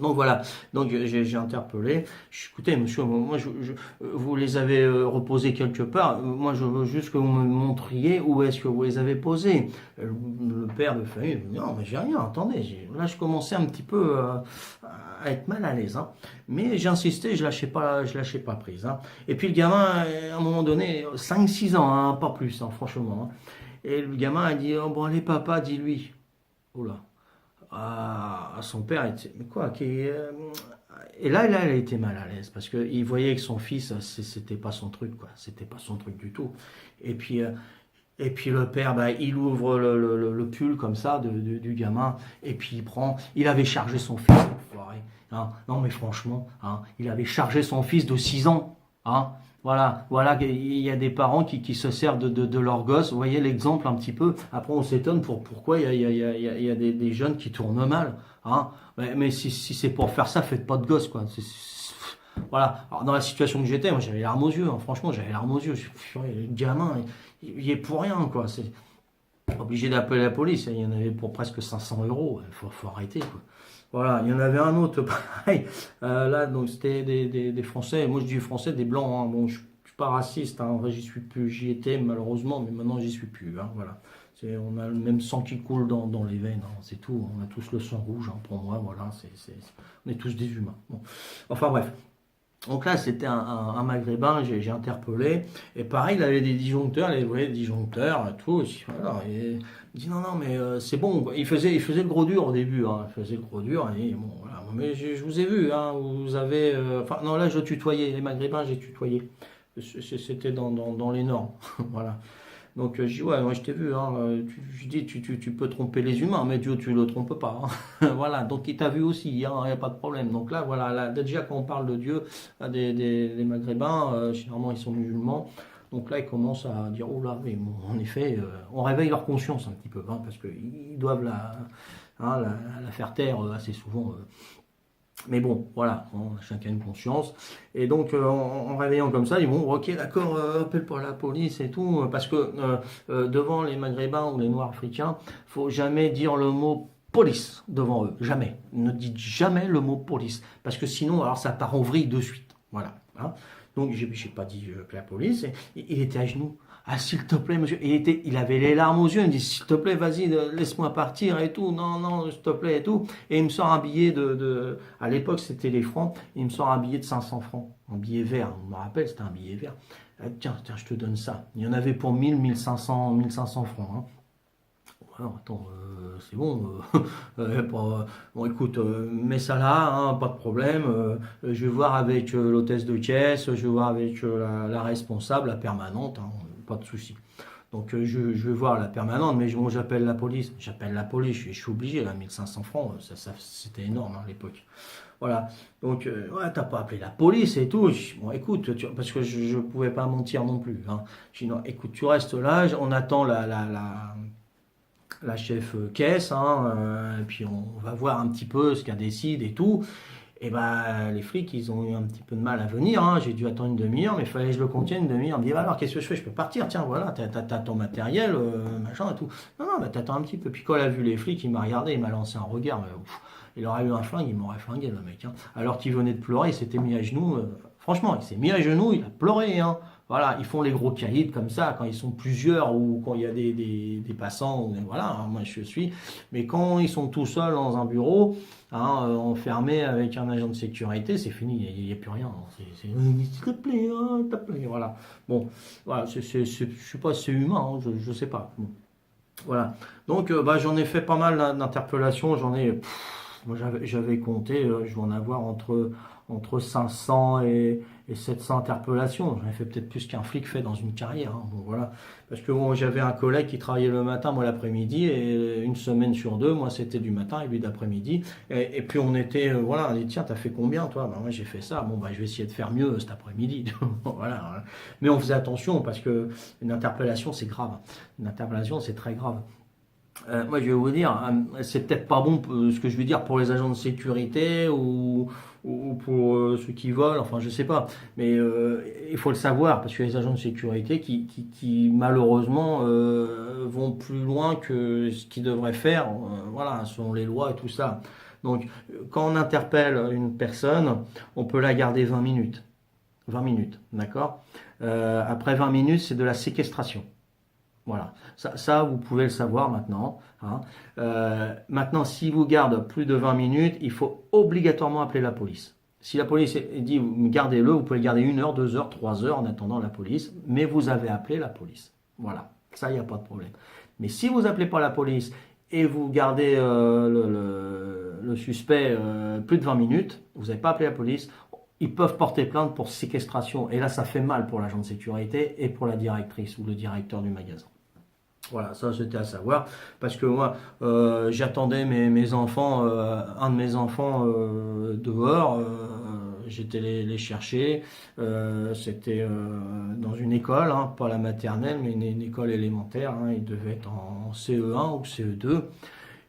Donc voilà, donc j'ai interpellé. Écoutez, monsieur, moi, vous les avez reposés quelque part. Moi, je veux juste que vous me montriez où est-ce que vous les avez posés. Le père de famille, non, mais j'ai rien. Attendez, là, je commençais un petit peu à être mal à l'aise. Hein. Mais j'insistais, je lâchais pas prise. Hein. Et puis le gamin, à un moment donné, 5-6 ans, hein, pas plus, hein, franchement. Hein. Et le gamin a dit, oh, bon allez papa, dis-lui. Oh là. À son père, mais quoi, et là, elle a été mal à l'aise parce qu'il voyait que son fils, c'était pas son truc, quoi, c'était pas son truc du tout. Et puis, et puis le père, bah, il ouvre le pull comme ça du gamin, et puis il avait chargé son fils, enfoiré, hein. Non mais franchement, hein, il avait chargé son fils de 6 ans, hein. Voilà, il y a des parents qui se servent de leur gosse. Vous voyez l'exemple un petit peu. Après, on s'étonne pourquoi il y a des jeunes qui tournent mal. Hein. Mais si c'est pour faire ça, faites pas de gosse, quoi. Voilà. Alors, dans la situation que j'étais, moi, j'avais larmes aux yeux. Hein. Franchement, j'avais larmes aux yeux. Le gamin, il est pour rien, quoi. C'est obligé d'appeler la police. Il y en avait pour presque 500 euros. Faut arrêter, quoi. Voilà, il y en avait un autre pareil. Là, donc c'était des Français. Moi, je dis Français, des Blancs. Hein. Bon, je suis pas raciste. Hein. En vrai, j'y suis plus. J'y étais malheureusement, mais maintenant, j'y suis plus. Hein. Voilà. On a le même sang qui coule dans les veines. Hein. C'est tout. On a tous le sang rouge. Hein. Pour moi, voilà. On est tous des humains. Bon. Enfin bref. Donc là, c'était un maghrébin, j'ai interpellé. Et pareil, il avait des disjoncteurs, il avait des disjoncteurs, et tout. Voilà, et il dit non, non, mais c'est bon. Il faisait le gros dur au début. Hein, il faisait le gros dur. Et bon, voilà. Mais je vous ai vu. Hein, vous avez. Enfin, non, là, je tutoyais. Les maghrébins, j'ai tutoyé. C'était dans les normes. Voilà. Donc je dis ouais, moi je t'ai vu, hein, je dis tu peux tromper les humains, mais Dieu tu le trompes pas. Hein. Voilà, donc il t'a vu aussi, il n'y a pas de problème. Donc là voilà, là, déjà quand on parle de Dieu, des Maghrébins, généralement ils sont musulmans, donc là ils commencent à dire oh là, mais bon, en effet, on réveille leur conscience un petit peu, hein, parce qu'ils doivent la faire taire assez souvent. Mais bon, voilà, hein, chacun a une conscience. Et donc, en réveillant comme ça, ils vont, ok, d'accord, appelle pas la police et tout, parce que devant les Maghrébins ou les Noirs africains, faut jamais dire le mot police devant eux, jamais. Ne dites jamais le mot police, parce que sinon, alors ça part en vrille de suite. Voilà. Hein. Donc, j'ai pas dit que la police, il était à genoux. Ah, s'il te plaît, monsieur. Il avait les larmes aux yeux. Il me dit, s'il te plaît, vas-y, laisse-moi partir et tout. Non, non, s'il te plaît et tout. Et il me sort un billet à l'époque, c'était les francs. Il me sort un billet de 500 francs. Un billet vert. Je me rappelle, c'était un billet vert. Tiens, je te donne ça. Il y en avait pour 1500 francs. Hein. Alors, attends, c'est bon. Bon, écoute, mets ça là, hein, pas de problème. Je vais voir avec l'hôtesse de caisse, je vais voir avec la responsable, la permanente, hein, pas de souci. Donc je vais voir la permanente, mais bon, j'appelle la police. J'appelle la police, je suis obligé, là, 1500 francs, c'était énorme hein, à l'époque. Voilà, donc ouais, t'as pas appelé la police et tout. Bon, écoute, parce que je pouvais pas mentir non plus. Hein. Je dis non, écoute, tu restes là, on attend la chef caisse, hein, et puis on va voir un petit peu ce qu'elle décide et tout. Et ben les flics, ils ont eu un petit peu de mal à venir. Hein. J'ai dû attendre une demi-heure, mais il fallait que je le contienne une demi-heure. Il me dit, bah alors qu'est-ce que je fais? Je peux partir, tiens, voilà, t'as ton matériel, machin et tout. Non, non, bah t'attends un petit peu. Puis quand il a vu les flics, il m'a regardé, il m'a lancé un regard. Mais, il aurait eu un flingue, il m'aurait flingué le mec. Hein. Alors qu'il venait de pleurer, il s'était mis à genoux. Franchement, il s'est mis à genoux, il a pleuré. Hein. Voilà, ils font les gros caïds comme ça quand ils sont plusieurs ou quand il y a des passants. Voilà, hein, moi je suis. Mais quand ils sont tout seuls dans un bureau, hein, enfermés avec un agent de sécurité, c'est fini, il n'y a plus rien. S'il te plaît, hein, s'il te plaît. Voilà. Bon, voilà, je sais pas si c'est humain, hein, je sais pas. Bon. Voilà. Donc, bah, j'en ai fait pas mal d'interpellations, Moi, j'avais compté, je vais en avoir entre 500 et 700 interpellations. J'en ai fait peut-être plus qu'un flic fait dans une carrière, hein. Bon, voilà. Parce que bon, j'avais un collègue qui travaillait le matin, moi l'après-midi, et une semaine sur deux, moi c'était du matin et lui d'après-midi. Et puis on était, voilà, on dit tiens, t'as fait combien toi? Ben, moi j'ai fait ça, bon, bah, je vais essayer de faire mieux cet après-midi. Voilà, voilà. Mais on faisait attention parce que une interpellation c'est grave. Une interpellation c'est très grave. Moi, je vais vous dire, c'est peut-être pas bon ce que je vais dire pour les agents de sécurité ou pour ceux qui volent, enfin, je sais pas. Mais il faut le savoir parce que les agents de sécurité qui malheureusement vont plus loin que ce qu'ils devraient faire, voilà, selon les lois et tout ça. Donc, quand on interpelle une personne, on peut la garder 20 minutes. 20 minutes, d'accord? Après 20 minutes, c'est de la séquestration. Voilà, ça, vous pouvez le savoir maintenant, hein. Maintenant, si vous garde plus de 20 minutes, il faut obligatoirement appeler la police. Si la police dit gardez-le, vous pouvez le garder 1 heure, 2 heures, 3 heures en attendant la police, mais vous avez appelé la police. Voilà, ça, il n'y a pas de problème. Mais si vous appelez pas la police et vous gardez le suspect plus de 20 minutes, vous n'avez pas appelé la police, ils peuvent porter plainte pour séquestration. Et là, ça fait mal pour l'agent de sécurité et pour la directrice ou le directeur du magasin. Voilà, ça c'était à savoir, parce que moi j'attendais mes enfants, un de mes enfants dehors, j'étais les chercher, c'était dans une école, hein, pas la maternelle, mais une école élémentaire, hein, il devait être en CE1 ou CE2.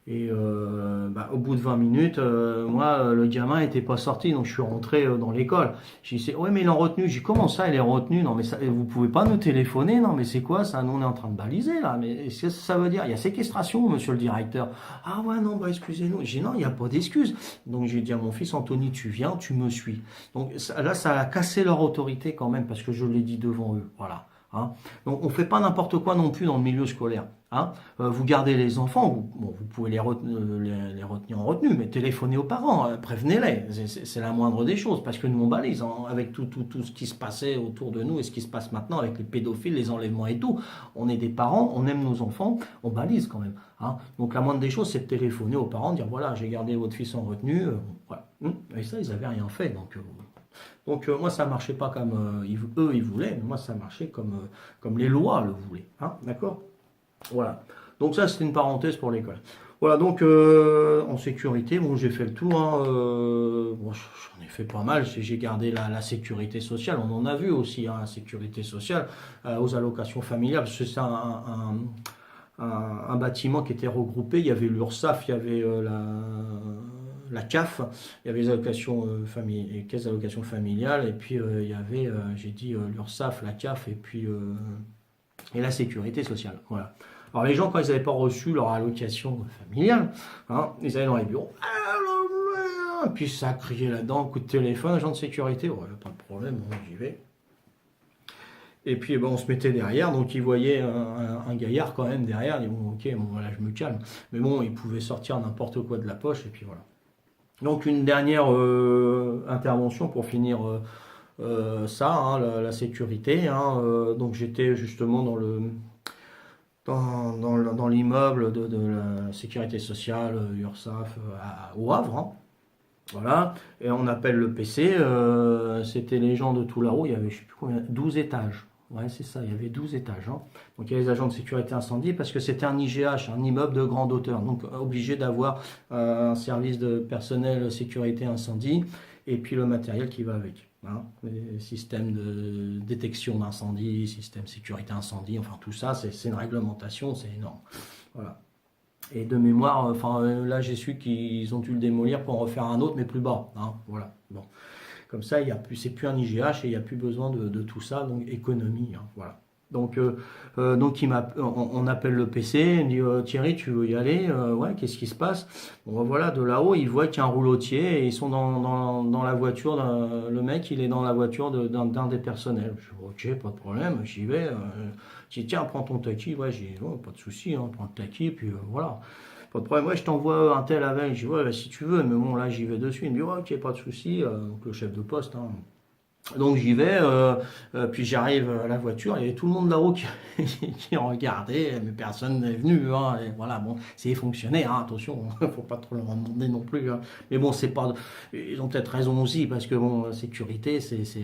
Et au bout de 20 minutes, moi, le gamin n'était pas sorti, donc je suis rentré dans l'école. J'ai dit, ouais, mais il est en retenue. J'ai dit, comment ça, il est retenu? Non, mais ça, vous pouvez pas nous téléphoner? Non, mais c'est quoi ça? Nous, on est en train de baliser, là. Mais qu'est-ce que ça veut dire? Il y a séquestration, monsieur le directeur. Ah ouais, non, bah excusez-nous. J'ai dit, non, il n'y a pas d'excuse. Donc j'ai dit à mon fils, Anthony, tu viens, tu me suis. Donc là, ça a cassé leur autorité quand même, parce que je l'ai dit devant eux. Voilà. Hein. Donc on ne fait pas n'importe quoi non plus dans le milieu scolaire. Hein. Vous gardez les enfants, vous pouvez les retenir en retenue, mais téléphonez aux parents, prévenez-les, c'est la moindre des choses, parce que nous on balise, hein, avec tout ce qui se passait autour de nous et ce qui se passe maintenant avec les pédophiles, les enlèvements et tout. On est des parents, on aime nos enfants, on balise quand même. Hein. Donc la moindre des choses, c'est de téléphoner aux parents, dire voilà, j'ai gardé votre fils en retenue, voilà. Et ça, ils n'avaient rien fait, donc moi, ça ne marchait pas comme eux, ils voulaient, mais moi, ça marchait comme les lois le voulaient. Hein, d'accord? Voilà. Donc ça, c'était une parenthèse pour l'école. Voilà, donc en sécurité, bon, j'ai fait le tour. Hein, bon, j'en ai fait pas mal. J'ai gardé la sécurité sociale. On en a vu aussi, hein, la sécurité sociale aux allocations familiales. Parce que c'est un bâtiment qui était regroupé. Il y avait l'URSSAF, il y avait la CAF, il y avait les allocations les caisses d'allocations familiales, et puis il y avait, j'ai dit, l'URSSAF, la CAF, et la sécurité sociale. Voilà. Alors les gens, quand ils n'avaient pas reçu leur allocation familiale, hein, ils allaient dans les bureaux, et puis ça criait là-dedans, coup de téléphone, agent de sécurité, ouais, pas de problème, bon, j'y vais. Et puis on se mettait derrière, donc ils voyaient un gaillard quand même derrière, ils disaient bon, ok, bon voilà, je me calme. Mais bon, il pouvait sortir n'importe quoi de la poche, et puis voilà. Donc une dernière intervention pour finir ça, hein, la sécurité. Hein, donc j'étais justement dans l'immeuble de la sécurité sociale, URSSAF, au Havre. Hein. Voilà, et on appelle le PC, c'était les gens de tout là-haut, il y avait je sais plus combien, 12 étages. Ouais, c'est ça, il y avait 12 étages. Hein. Donc il y a les agents de sécurité incendie parce que c'était un IGH, un immeuble de grande hauteur. Donc obligé d'avoir un service de personnel sécurité incendie et puis le matériel qui va avec. Hein. Les systèmes de détection d'incendie, système sécurité incendie, enfin tout ça, c'est une réglementation, c'est énorme. Voilà. Et de mémoire, enfin là j'ai su qu'ils ont dû le démolir pour en refaire un autre, mais plus bas. Hein. Voilà. Bon. Comme ça, c'est plus un IGH et il n'y a plus besoin de tout ça, donc économie, hein, voilà. Donc on appelle le PC, il me dit Thierry, tu veux y aller? Ouais, qu'est-ce qui se passe? Bon, voilà, de là-haut, ils voient qu'il y a un roulotier et ils sont dans la voiture, le mec, il est dans la voiture d'un des personnels. Je dis ok, pas de problème, j'y vais. Je dis tiens, prends ton taqui, ouais, j'ai oh, pas de souci, hein, prends le taqui, puis voilà. Pas de problème, ouais, je t'envoie un tel avec. Je dis, ouais, bah, si tu veux, mais bon, là, j'y vais dessus. Il me dit, ouais, ok, pas de souci. Donc, le chef de poste, hein. Donc j'y vais, puis j'arrive à la voiture, il y avait tout le monde là-haut qui, qui regardait, mais personne n'est venu, hein, et voilà, bon, c'est les fonctionnaires, hein, attention, faut pas trop leur en demander non plus, hein. Mais bon, c'est pas, ils ont peut-être raison aussi, parce que bon, la sécurité,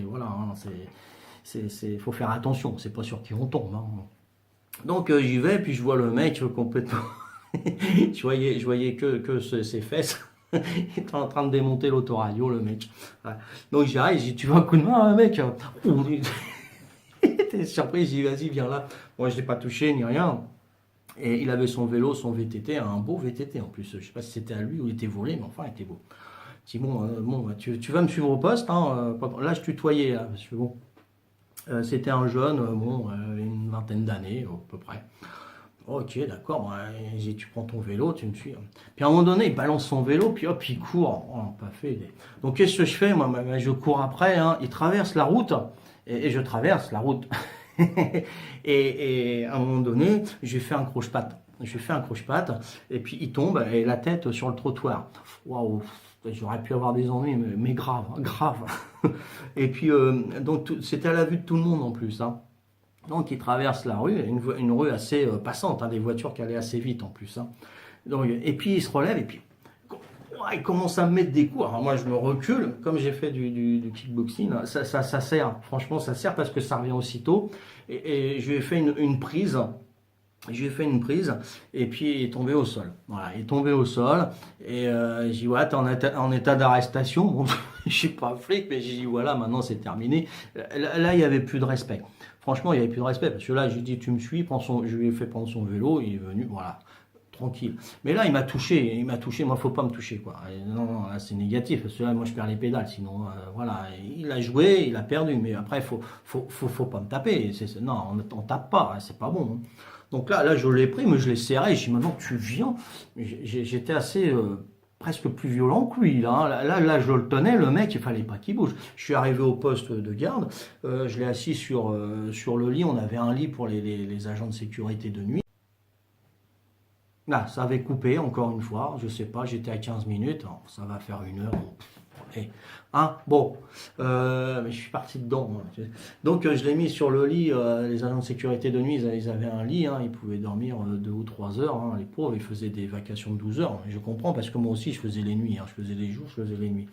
voilà, hein, faut faire attention, c'est pas sur qui on tombe, hein. Donc j'y vais, puis je vois le mec complètement, je voyais que ses fesses. Il était en train de démonter l'autoradio, le mec. Ouais. Donc j'arrive, j'ai dit, tu veux un coup de main, hein, mec? Oh, il était surpris, j'ai dit, vas-y, viens là. Moi, je l'ai pas touché, ni rien. Et il avait son vélo, son VTT, un beau VTT en plus. Je sais pas si c'était à lui ou il était volé, mais enfin, il était beau. Je dis, bon, tu vas me suivre au poste, hein, là, je tutoyais, là, parce que bon, c'était un jeune, bon, une vingtaine d'années, à peu près. Ok, d'accord, tu prends ton vélo, tu me suis. Puis à un moment donné, il balance son vélo, puis hop, il court. Oh, pas fait. Donc qu'est-ce que je fais? Moi, je cours après, hein. Il traverse la route, et je traverse la route. Et à un moment donné, j'ai fait un croche-patte. J'ai fait un croche-patte, et puis il tombe, et la tête sur le trottoir. Waouh, j'aurais pu avoir des ennuis, mais grave, hein, grave. Et puis, donc c'était à la vue de tout le monde en plus, hein. Donc il traverse la rue, une rue assez passante, hein, des voitures qui allaient assez vite en plus, hein. Donc, et puis il se relève et puis ouais, il commence à me mettre des coups. Alors moi je me recule, comme j'ai fait du kickboxing, hein, ça sert, franchement ça sert parce que ça revient aussitôt. Et je lui ai fait une prise. Je lui ai fait une prise et puis il est tombé au sol. Voilà, il est tombé au sol et j'ai dit ouais, t'es en état d'arrestation. Bon, je suis pas flic, mais j'ai dit voilà, maintenant c'est terminé. Là, il y avait plus de respect. Franchement, il y avait plus de respect parce que là, j'ai dit tu me suis, je lui ai fait prendre son vélo, il est venu, voilà, tranquille. Mais là, il m'a touché. Moi, faut pas me toucher quoi. Et non, non, là c'est négatif parce que là, moi, je perds les pédales. Sinon, voilà, il a joué, il a perdu. Mais après, faut pas me taper. Non, on tape pas, hein, c'est pas bon, hein. Donc là, je l'ai pris, mais je l'ai serré. Je dis maintenant tu viens. J'étais assez presque plus violent que lui. Là, hein. Là, je le tenais, le mec, il fallait pas qu'il bouge. Je suis arrivé au poste de garde. Je l'ai assis sur le lit. On avait un lit pour les agents de sécurité de nuit. Là, ça avait coupé encore une fois. Je sais pas, j'étais à 15 minutes. Alors, ça va faire une heure. Bon, et, hein, bon, mais je suis parti dedans, moi. Donc je l'ai mis sur le lit. Les agents de sécurité de nuit, ils avaient un lit, hein, ils pouvaient dormir 2 ou 3 heures, hein, les pauvres, ils faisaient des vacations de 12 heures. Je comprends parce que moi aussi je faisais les nuits, hein, je faisais les jours, je faisais les nuits.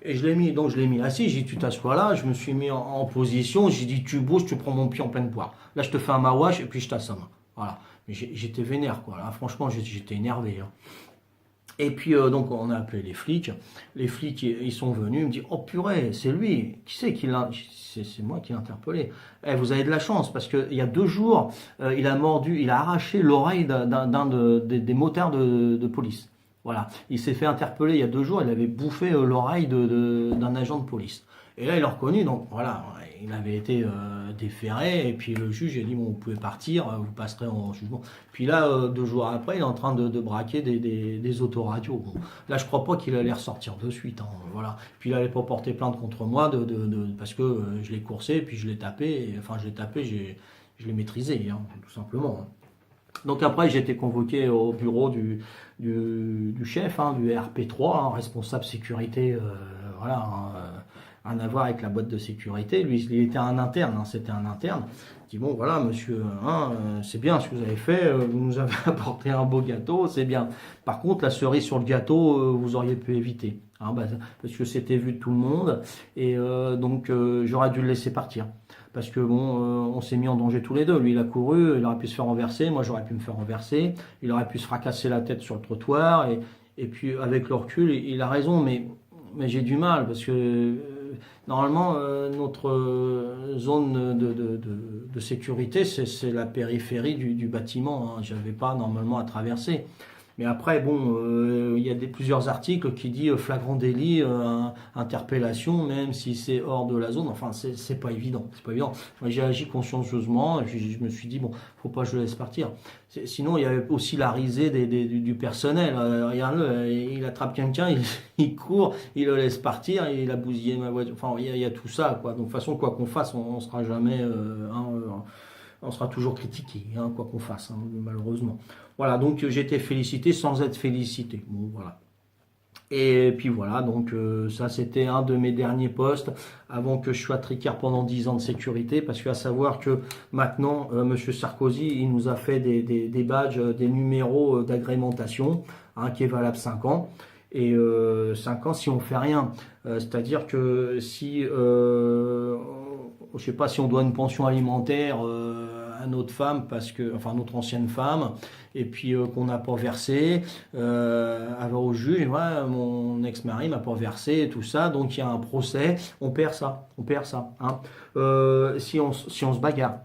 Et je l'ai mis assis, j'ai dit tu t'assois là, je me suis mis en position, j'ai dit tu bouges, tu prends mon pied en pleine poire. Là je te fais un mawash et puis je t'assomme. Voilà. Mais j'étais vénère quoi. Là, franchement j'étais énervé, hein. Et puis donc on a appelé les flics. Les flics ils sont venus, ils me disent oh purée c'est lui. Qui c'est qui l'a? C'est moi qui l'ai interpellé. Eh, vous avez de la chance parce que il y a 2 jours il a arraché l'oreille des motards de police. Voilà, il s'est fait interpeller il y a 2 jours. Il avait bouffé l'oreille d'un agent de police. Et là il l'a reconnu donc voilà, il avait été déféré et puis le juge a dit bon vous pouvez partir, vous passerez en jugement. Puis là 2 jours après il est en train de braquer des autoradios. Bon, là je crois pas qu'il allait ressortir de suite, hein, voilà. Puis il allait pas porter plainte contre moi parce que je l'ai coursé puis je l'ai tapé, enfin je l'ai tapé, je l'ai maîtrisé, hein, tout simplement, hein. Donc après, j'ai été convoqué au bureau du chef, hein, du RP3, hein, responsable sécurité, voilà, hein, rien à voir avec la boîte de sécurité. Lui, il était un interne, hein, c'était un interne. Il dit bon, voilà, monsieur, hein, c'est bien ce que vous avez fait, vous nous avez apporté un beau gâteau, c'est bien. Par contre, la cerise sur le gâteau, vous auriez pu éviter, hein, parce que c'était vu de tout le monde, et donc j'aurais dû le laisser partir. Parce que bon, on s'est mis en danger tous les deux. Lui, il a couru, il aurait pu se faire renverser, moi j'aurais pu me faire renverser, il aurait pu se fracasser la tête sur le trottoir, et puis avec le recul, il a raison, mais j'ai du mal, parce que normalement, notre zone de sécurité, c'est la périphérie du bâtiment, hein. J'avais pas normalement à traverser. Mais après, bon, il y a plusieurs articles qui disent flagrant délit, interpellation, même si c'est hors de la zone. Enfin, c'est pas évident. C'est pas évident. Moi, j'ai agi consciencieusement et puis je me suis dit, bon, faut pas que je le laisse partir. Sinon, il y avait aussi la risée du personnel. Regarde-le, il attrape quelqu'un, il court, il le laisse partir, il a bousillé ma voiture. Enfin, il y a tout ça, quoi. Donc, de toute façon, quoi qu'on fasse, on sera jamais, on sera toujours critiqué, hein, quoi qu'on fasse, hein, malheureusement. Voilà, donc j'ai été félicité sans être félicité. Bon, voilà. Et puis voilà, donc ça c'était un de mes derniers postes avant que je sois tricard pendant 10 ans de sécurité, parce qu'à savoir que maintenant, Monsieur Sarkozy, il nous a fait des badges, des numéros d'agrémentation, hein, qui est valable 5 ans. Et 5 ans si on fait rien. C'est-à-dire que si, je sais pas, si on doit une pension alimentaire à notre femme, parce que, enfin notre ancienne femme, et puis qu'on n'a pas versé, au juge, et voilà, mon ex-mari m'a pas versé, et tout ça, donc il y a un procès, on perd ça. Hein. Si on se bagarre,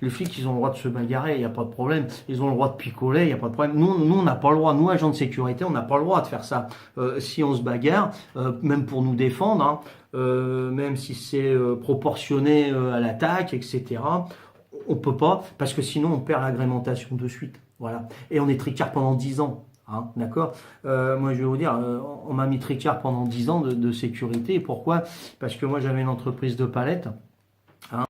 les flics ils ont le droit de se bagarrer, il n'y a pas de problème, ils ont le droit de picoler, il n'y a pas de problème. Nous on n'a pas le droit, nous agents de sécurité, on n'a pas le droit de faire ça. Si on se bagarre, même pour nous défendre, hein, même si c'est proportionné à l'attaque, etc. On peut pas, parce que sinon on perd l'agrémentation de suite. Voilà. Et on est tricard pendant 10 ans. Hein, d'accord. Moi, je vais vous dire, on m'a mis tricard pendant 10 ans de sécurité. Pourquoi? Parce que moi, j'avais une entreprise de palettes. Hein.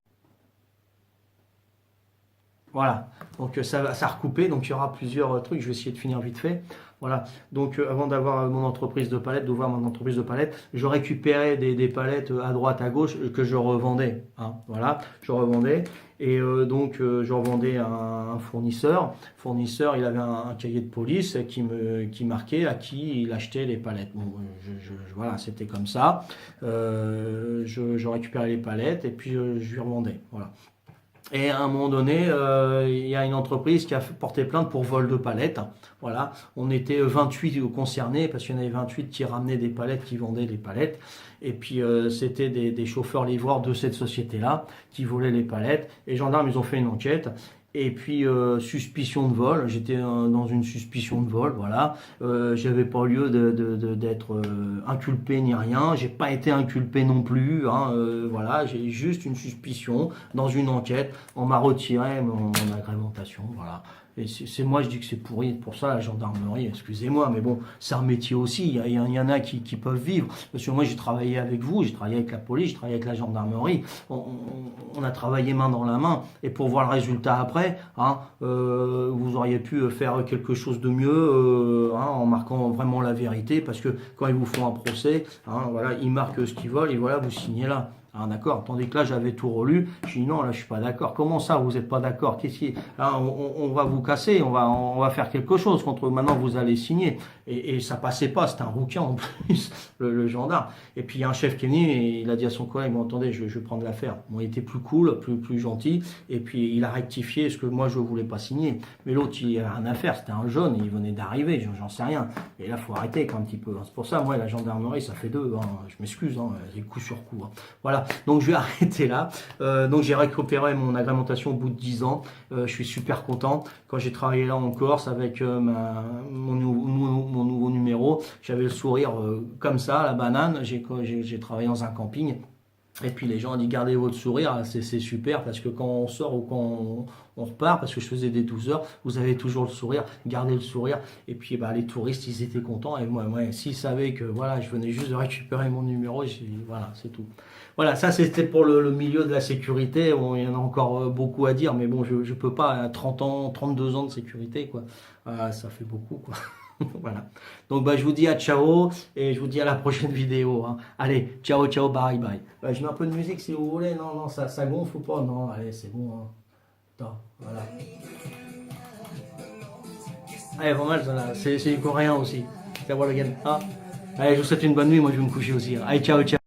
Voilà. Donc, ça a recoupé. Donc, il y aura plusieurs trucs. Je vais essayer de finir vite fait. Voilà. Donc, avant d'avoir mon entreprise de palettes, d'ouvrir mon entreprise de palettes, je récupérais des palettes à droite, à gauche que je revendais. Hein. Voilà. Je revendais. Et donc, je revendais à un fournisseur. Le fournisseur, il avait un cahier de police qui marquait à qui il achetait les palettes. Bon, voilà, c'était comme ça. Je récupérais les palettes et puis je lui revendais. Voilà. Et à un moment donné, il y a une entreprise qui a porté plainte pour vol de palettes. Voilà, on était 28 concernés parce qu'il y en avait 28 qui ramenaient des palettes, qui vendaient des palettes. Et puis c'était des chauffeurs livreurs de cette société-là qui volaient les palettes. Et les gendarmes, ils ont fait une enquête. Et puis suspicion de vol, j'étais dans une suspicion de vol, voilà. J'avais pas lieu d'être inculpé ni rien, j'ai pas été inculpé non plus, hein, voilà, j'ai juste une suspicion dans une enquête. On m'a retiré mon agrémentation, voilà. Et c'est moi, je dis que c'est pourri. Pour ça, la gendarmerie, excusez-moi, mais bon, c'est un métier aussi. Il y en a qui peuvent vivre. Parce que moi, j'ai travaillé avec vous, j'ai travaillé avec la police, j'ai travaillé avec la gendarmerie. On a travaillé main dans la main. Et pour voir le résultat après, hein, vous auriez pu faire quelque chose de mieux, hein, en marquant vraiment la vérité. Parce que quand ils vous font un procès, hein, voilà, ils marquent ce qu'ils veulent et voilà, vous signez là. Ah, d'accord, tandis que là j'avais tout relu, je dis non, là je suis pas d'accord. Comment ça vous n'êtes pas d'accord? Qu'est-ce qui... Là, on va vous casser, on va faire quelque chose contre. Maintenant vous allez signer. Et ça passait pas, c'était un rouquin en plus, le gendarme. Et puis il y a un chef qui est venu et il a dit à son collègue, bon attendez, je vais prendre l'affaire. Bon, il était plus cool, plus gentil, et puis il a rectifié ce que moi je voulais pas signer. Mais l'autre il avait rien à faire, c'était un jeune, il venait d'arriver, j'en sais rien. Et là faut arrêter quand un petit peu. C'est pour ça, moi la gendarmerie ça fait deux, hein. Je m'excuse, hein, c'est coup sur coup. Hein. Voilà. Donc je vais arrêter là. Donc j'ai récupéré mon agrémentation au bout de 10 ans. Je suis super content. Quand j'ai travaillé là en Corse avec mon nouveau numéro, j'avais le sourire comme ça, la banane. J'ai travaillé dans un camping. Et puis les gens ont dit gardez votre sourire, c'est super parce que quand on sort ou quand on repart, parce que je faisais des 12 heures, vous avez toujours le sourire, gardez le sourire. Et puis bah, les touristes ils étaient contents et moi s'ils savaient que voilà, je venais juste de récupérer mon numéro, voilà, c'est tout. Voilà, ça c'était pour le milieu de la sécurité. Bon, il y en a encore beaucoup à dire, mais bon, je peux pas à 30 ans, 32 ans de sécurité, quoi. Ça fait beaucoup, quoi. Voilà. Donc bah, je vous dis à ciao et je vous dis à la prochaine vidéo. Hein. Allez, ciao, ciao, bye, bye. Je mets un peu de musique si vous voulez. Non, ça gonfle ou pas? Non, allez, c'est bon. Hein. Attends, voilà. Allez, pas mal, ça, c'est coréen aussi. Ça va le gars. Ah. Allez, je vous souhaite une bonne nuit. Moi, je vais me coucher aussi. Hein. Allez, ciao, ciao.